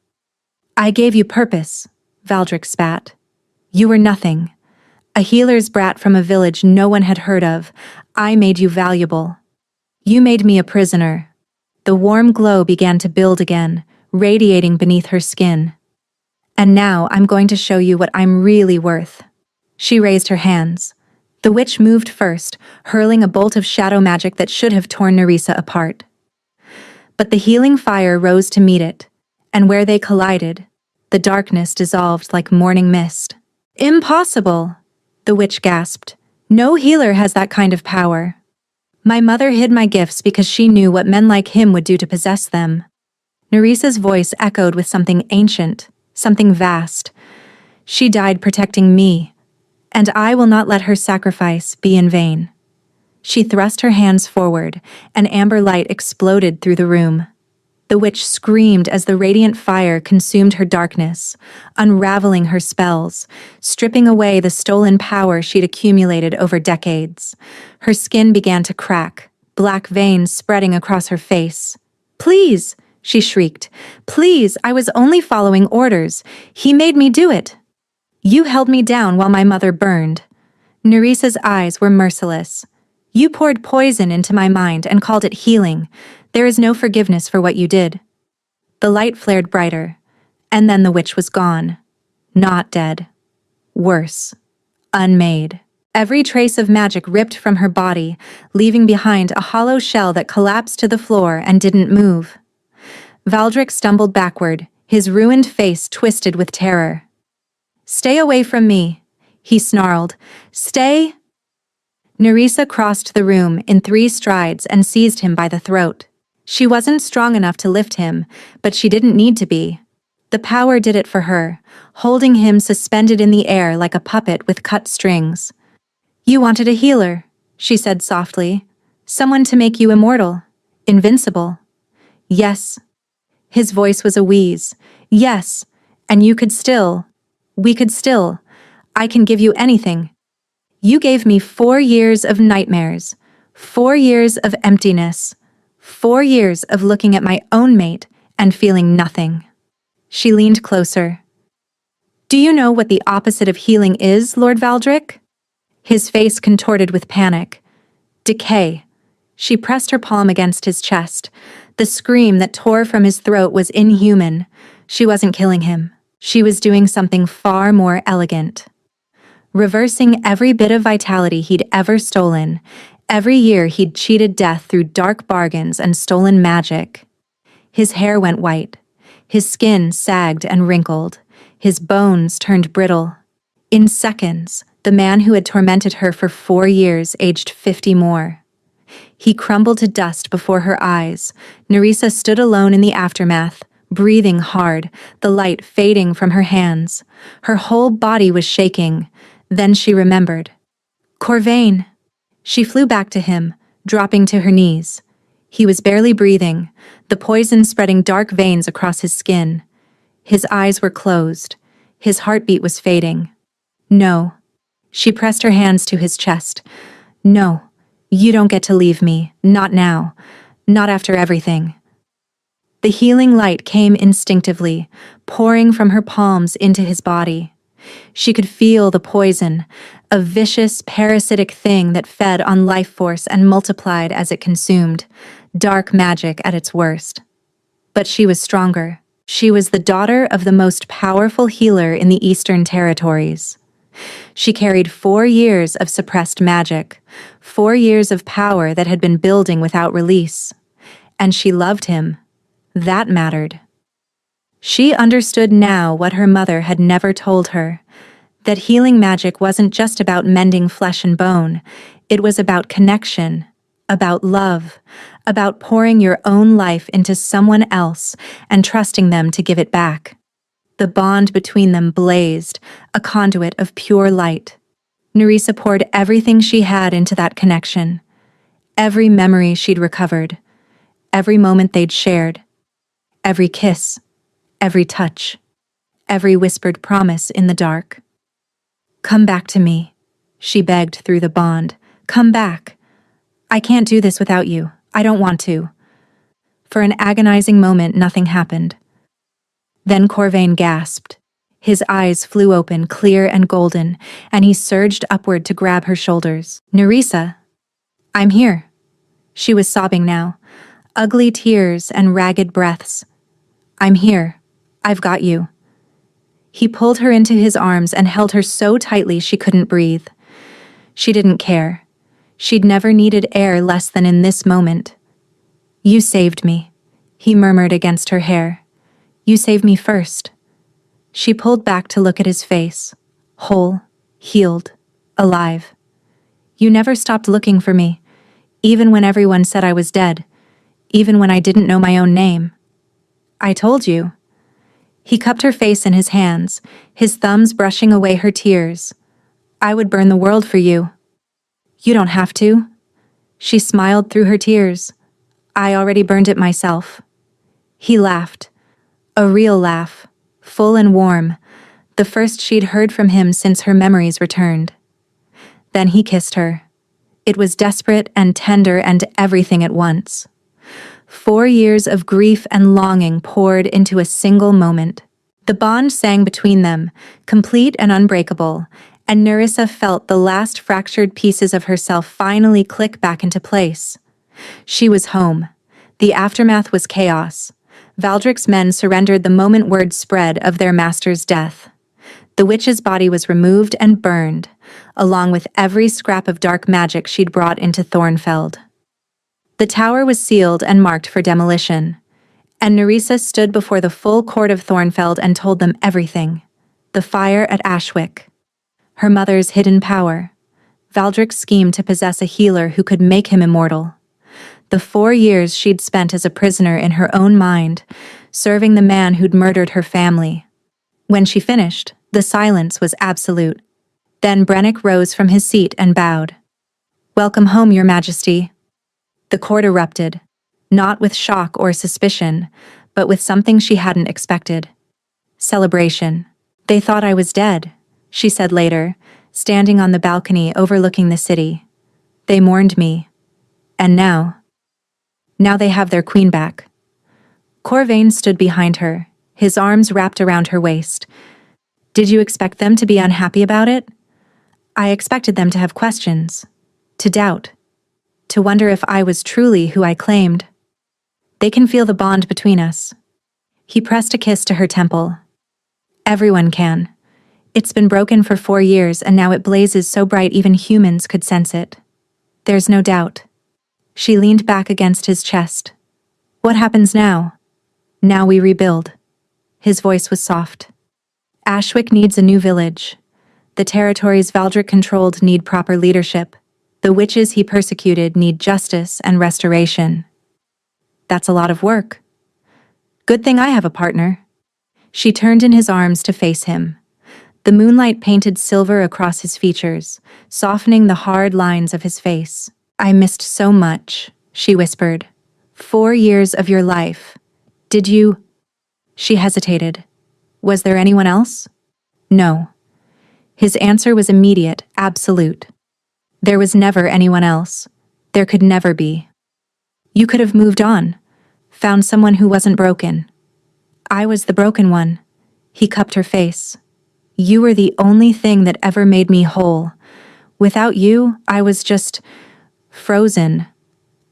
"I gave you purpose," Valdric spat. "You were nothing. A healer's brat from a village no one had heard of. I made you valuable. You made me a prisoner." The warm glow began to build again, radiating beneath her skin. "And now I'm going to show you what I'm really worth." She raised her hands. The witch moved first, hurling a bolt of shadow magic that should have torn Nerissa apart. But the healing fire rose to meet it, and where they collided, the darkness dissolved like morning mist. "Impossible!" the witch gasped. "No healer has that kind of power. My mother hid my gifts because she knew what men like him would do to possess them." Nerissa's voice echoed with something ancient, something vast. "She died protecting me, and I will not let her sacrifice be in vain." She thrust her hands forward, and amber light exploded through the room. The witch screamed as the radiant fire consumed her darkness, unraveling her spells, stripping away the stolen power she'd accumulated over decades. Her skin began to crack, black veins spreading across her face. "Please!" she shrieked. "Please, I was only following orders. He made me do it." "You held me down while my mother burned." Nerissa's eyes were merciless. "You poured poison into my mind and called it healing. There is no forgiveness for what you did." The light flared brighter, and then the witch was gone. Not dead. Worse. Unmade. Every trace of magic ripped from her body, leaving behind a hollow shell that collapsed to the floor and didn't move. Valdric stumbled backward, his ruined face twisted with terror. "Stay away from me," he snarled. "Stay!" Nerissa crossed the room in 3 strides and seized him by the throat. She wasn't strong enough to lift him, but she didn't need to be. The power did it for her, holding him suspended in the air like a puppet with cut strings. "You wanted a healer," she said softly. "Someone to make you immortal, invincible." "Yes." His voice was a wheeze. "Yes, and you could still. We could still. I can give you anything. You gave me 4 years of nightmares, 4 years of emptiness, 4 years of looking at my own mate and feeling nothing." She leaned closer. "Do you know what the opposite of healing is, Lord Valdric?" His face contorted with panic. "Decay." She pressed her palm against his chest. The scream that tore from his throat was inhuman. She wasn't killing him. She was doing something far more elegant. Reversing every bit of vitality he'd ever stolen. Every year he'd cheated death through dark bargains and stolen magic. His hair went white. His skin sagged and wrinkled. His bones turned brittle. In seconds, the man who had tormented her for 4 years aged 50 more. He crumbled to dust before her eyes. Nerissa stood alone in the aftermath, breathing hard, the light fading from her hands. Her whole body was shaking. Then she remembered. Corvain! She flew back to him, dropping to her knees. He was barely breathing, the poison spreading dark veins across his skin. His eyes were closed. His heartbeat was fading. No. She pressed her hands to his chest. No. You don't get to leave me. Not now. Not after everything. The healing light came instinctively, pouring from her palms into his body. She could feel the poison, a vicious, parasitic thing that fed on life force and multiplied as it consumed, dark magic at its worst. But she was stronger. She was the daughter of the most powerful healer in the Eastern Territories. She carried 4 years of suppressed magic, 4 years of power that had been building without release. And she loved him. That mattered. She understood now what her mother had never told her, that healing magic wasn't just about mending flesh and bone, it was about connection, about love, about pouring your own life into someone else and trusting them to give it back. The bond between them blazed, a conduit of pure light. Nerissa poured everything she had into that connection. Every memory she'd recovered, every moment they'd shared, every kiss, every touch, every whispered promise in the dark. Come back to me, she begged through the bond. Come back. I can't do this without you. I don't want to. For an agonizing moment, nothing happened. Then Corvain gasped. His eyes flew open, clear and golden, and he surged upward to grab her shoulders. Nerissa, I'm here. She was sobbing now, ugly tears and ragged breaths. I'm here. I've got you. He pulled her into his arms and held her so tightly she couldn't breathe. She didn't care. She'd never needed air less than in this moment. You saved me, he murmured against her hair. You saved me first. She pulled back to look at his face, whole, healed, alive. You never stopped looking for me, even when everyone said I was dead, even when I didn't know my own name. I told you. He cupped her face in his hands, his thumbs brushing away her tears. I would burn the world for you. You don't have to. She smiled through her tears. I already burned it myself. He laughed. A real laugh, full and warm, the first she'd heard from him since her memories returned. Then he kissed her. It was desperate and tender and everything at once. 4 years of grief and longing poured into a single moment. The bond sang between them, complete and unbreakable, and Nerissa felt the last fractured pieces of herself finally click back into place. She was home. The aftermath was chaos. Valdric's men surrendered the moment word spread of their master's death. The witch's body was removed and burned, along with every scrap of dark magic she'd brought into Thornfeld. The tower was sealed and marked for demolition, and Nerissa stood before the full court of Thornfeld and told them everything. The fire at Ashwick, her mother's hidden power, Valdric's scheme to possess a healer who could make him immortal, the 4 years she'd spent as a prisoner in her own mind, serving the man who'd murdered her family. When she finished, the silence was absolute. Then Brennick rose from his seat and bowed. Welcome home, Your Majesty. The court erupted, not with shock or suspicion, but with something she hadn't expected. Celebration. They thought I was dead, she said later, standing on the balcony overlooking the city. They mourned me. And now they have their queen back. Corvain stood behind her, his arms wrapped around her waist. Did you expect them to be unhappy about it? I expected them to have questions, to doubt, to wonder if I was truly who I claimed. They can feel the bond between us. He pressed a kiss to her temple. Everyone can. It's been broken for 4 years and now it blazes so bright even humans could sense it. There's no doubt. She leaned back against his chest. What happens now? Now we rebuild. His voice was soft. Ashwick needs a new village. The territories Valdric controlled need proper leadership. The witches he persecuted need justice and restoration. That's a lot of work. Good thing I have a partner. She turned in his arms to face him. The moonlight painted silver across his features, softening the hard lines of his face. I missed so much, she whispered. 4 years of your life. Did you? She hesitated. Was there anyone else? No. His answer was immediate, absolute. There was never anyone else. There could never be. You could have moved on, found someone who wasn't broken. I was the broken one. He cupped her face. You were the only thing that ever made me whole. Without you, I was just frozen.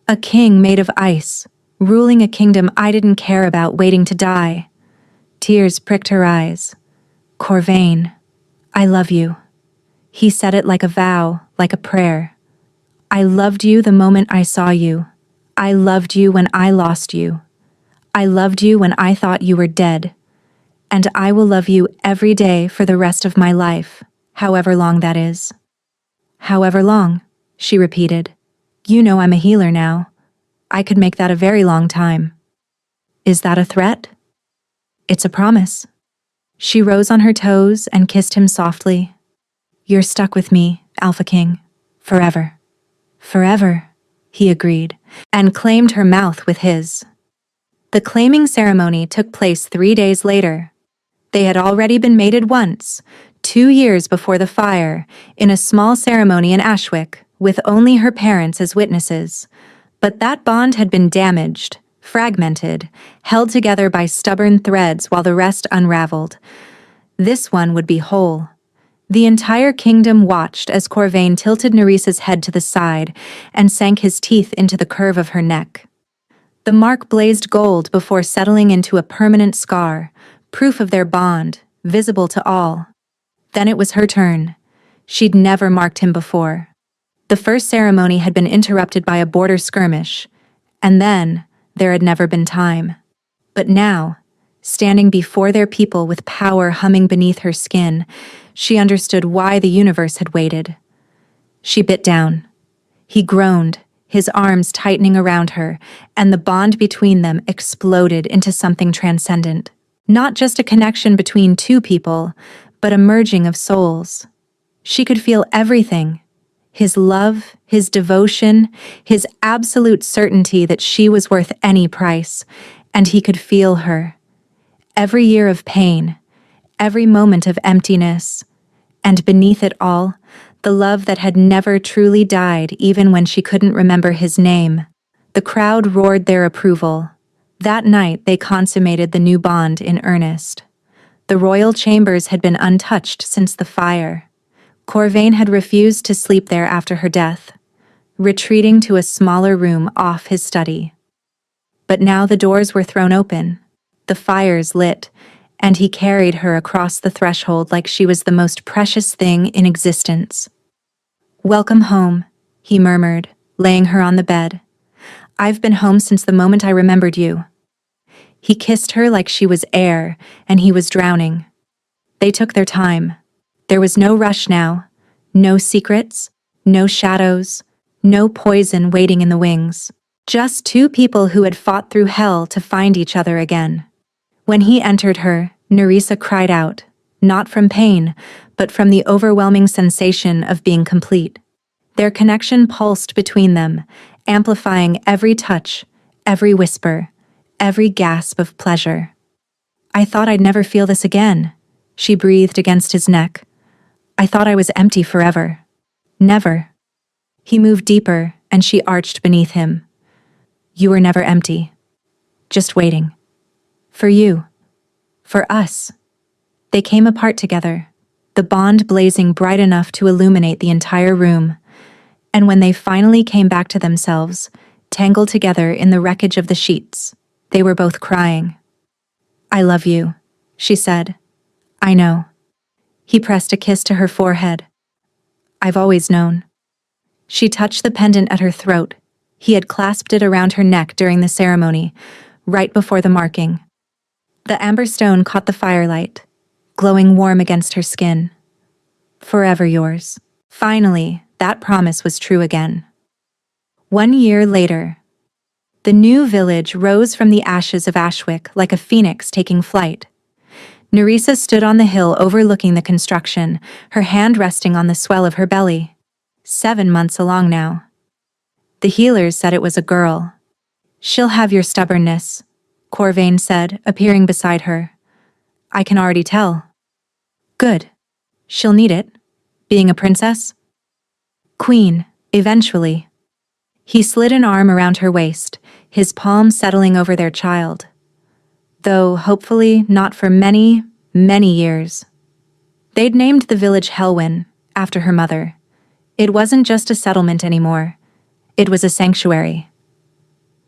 A king made of ice, ruling a kingdom I didn't care about, waiting to die. Tears pricked her eyes. Corvain, I love you. He said it like a vow, like a prayer. I loved you the moment I saw you. I loved you when I lost you. I loved you when I thought you were dead. And I will love you every day for the rest of my life, however long that is. However long, she repeated. You know I'm a healer now. I could make that a very long time. Is that a threat? It's a promise. She rose on her toes and kissed him softly. You're stuck with me, Alpha King. Forever. Forever, he agreed, and claimed her mouth with his. The claiming ceremony took place 3 days later. They had already been mated once, 2 years before the fire, in a small ceremony in Ashwick, with only her parents as witnesses. But that bond had been damaged, fragmented, held together by stubborn threads while the rest unraveled. This one would be whole. The entire kingdom watched as Corvain tilted Nerissa's head to the side and sank his teeth into the curve of her neck. The mark blazed gold before settling into a permanent scar, proof of their bond, visible to all. Then it was her turn. She'd never marked him before. The first ceremony had been interrupted by a border skirmish, and then there had never been time. But now, standing before their people with power humming beneath her skin, she understood why the universe had waited. She bit down. He groaned, his arms tightening around her, and the bond between them exploded into something transcendent. Not just a connection between two people, but a merging of souls. She could feel everything. His love, his devotion, his absolute certainty that she was worth any price, and he could feel her. Every year of pain, every moment of emptiness, and beneath it all, the love that had never truly died even when she couldn't remember his name. The crowd roared their approval. That night they consummated the new bond in earnest. The royal chambers had been untouched since the fire. Corvain had refused to sleep there after her death, retreating to a smaller room off his study. But now the doors were thrown open, the fires lit, and he carried her across the threshold like she was the most precious thing in existence. Welcome home, he murmured, laying her on the bed. I've been home since the moment I remembered you. He kissed her like she was air, and he was drowning. They took their time. There was no rush now, no secrets, no shadows, no poison waiting in the wings. Just two people who had fought through hell to find each other again. When he entered her, Nerissa cried out, not from pain, but from the overwhelming sensation of being complete. Their connection pulsed between them, amplifying every touch, every whisper, every gasp of pleasure. I thought I'd never feel this again, she breathed against his neck. I thought I was empty forever. Never. He moved deeper, and she arched beneath him. You were never empty. Just waiting. For you. For us. They came apart together, the bond blazing bright enough to illuminate the entire room. And when they finally came back to themselves, tangled together in the wreckage of the sheets, they were both crying. I love you, she said. I know. He pressed a kiss to her forehead. I've always known. She touched the pendant at her throat. He had clasped it around her neck during the ceremony, right before the marking. The amber stone caught the firelight, glowing warm against her skin. Forever yours. Finally, that promise was true again. 1 year later, the new village rose from the ashes of Ashwick like a phoenix taking flight. Nerissa stood on the hill overlooking the construction, her hand resting on the swell of her belly. 7 months along now. The healers said it was a girl. "She'll have your stubbornness," Corvain said, appearing beside her. "I can already tell." "Good. She'll need it. Being a princess?" "Queen, eventually." He slid an arm around her waist, his palm settling over their child. Though, hopefully, not for many, many years. They'd named the village Helwyn, after her mother. It wasn't just a settlement anymore. It was a sanctuary.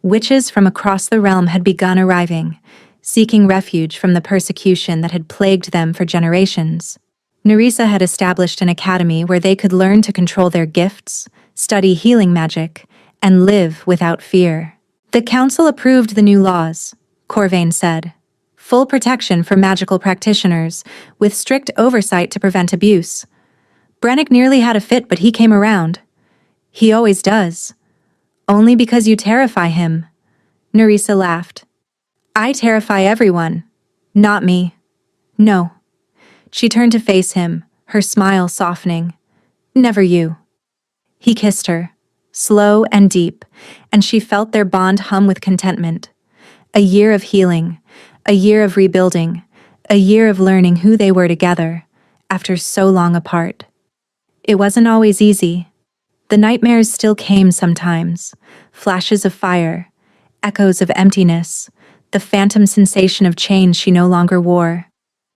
Witches from across the realm had begun arriving, seeking refuge from the persecution that had plagued them for generations. Nerissa had established an academy where they could learn to control their gifts, study healing magic, and live without fear. The council approved the new laws, Corvain said. Full protection for magical practitioners, with strict oversight to prevent abuse. Brennick nearly had a fit, but he came around. He always does. Only because you terrify him. Nerissa laughed. I terrify everyone. Not me. No. She turned to face him, her smile softening. Never you. He kissed her, slow and deep, and she felt their bond hum with contentment. A year of healing, a year of rebuilding, a year of learning who they were together, after so long apart. It wasn't always easy. The nightmares still came sometimes, flashes of fire, echoes of emptiness, the phantom sensation of chains she no longer wore.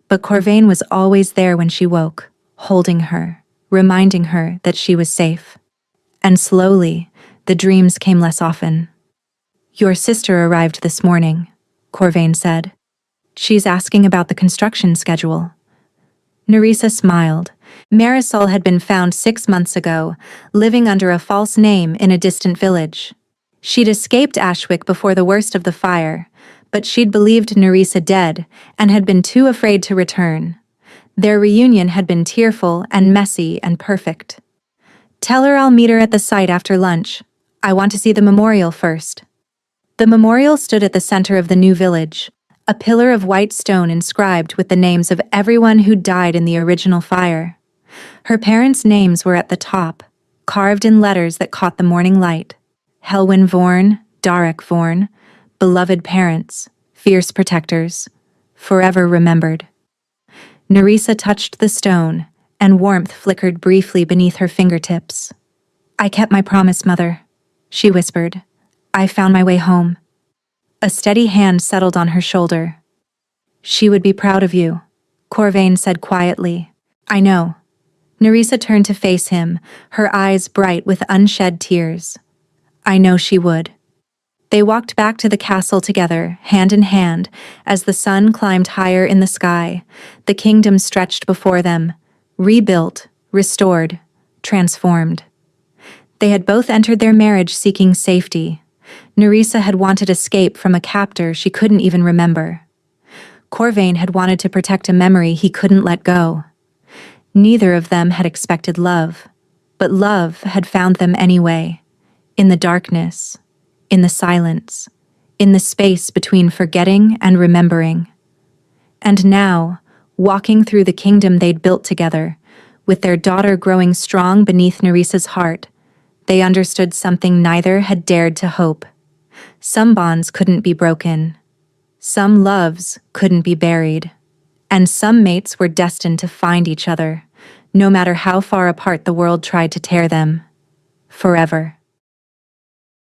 But Corvain was always there when she woke, holding her, reminding her that she was safe. And slowly, the dreams came less often. Your sister arrived this morning, Corvain said. She's asking about the construction schedule. Nerissa smiled. Marisol had been found 6 months ago, living under a false name in a distant village. She'd escaped Ashwick before the worst of the fire, but she'd believed Nerissa dead and had been too afraid to return. Their reunion had been tearful and messy and perfect. Tell her I'll meet her at the site after lunch. I want to see the memorial first. The memorial stood at the center of the new village, a pillar of white stone inscribed with the names of everyone who died in the original fire. Her parents' names were at the top, carved in letters that caught the morning light. Helwyn Vorn, Darek Vorn, beloved parents, fierce protectors, forever remembered. Nerissa touched the stone, and warmth flickered briefly beneath her fingertips. I kept my promise, Mother, she whispered. I found my way home. A steady hand settled on her shoulder. She would be proud of you, Corvain said quietly. I know. Nerissa turned to face him, her eyes bright with unshed tears. I know she would. They walked back to the castle together, hand in hand, as the sun climbed higher in the sky. The kingdom stretched before them, rebuilt, restored, transformed. They had both entered their marriage seeking safety. Nerissa had wanted escape from a captor she couldn't even remember. Corvain had wanted to protect a memory he couldn't let go. Neither of them had expected love, but love had found them anyway, in the darkness, in the silence, in the space between forgetting and remembering. And now, walking through the kingdom they'd built together, with their daughter growing strong beneath Nerissa's heart, they understood something neither had dared to hope. Some bonds couldn't be broken. Some loves couldn't be buried. And some mates were destined to find each other, no matter how far apart the world tried to tear them. Forever.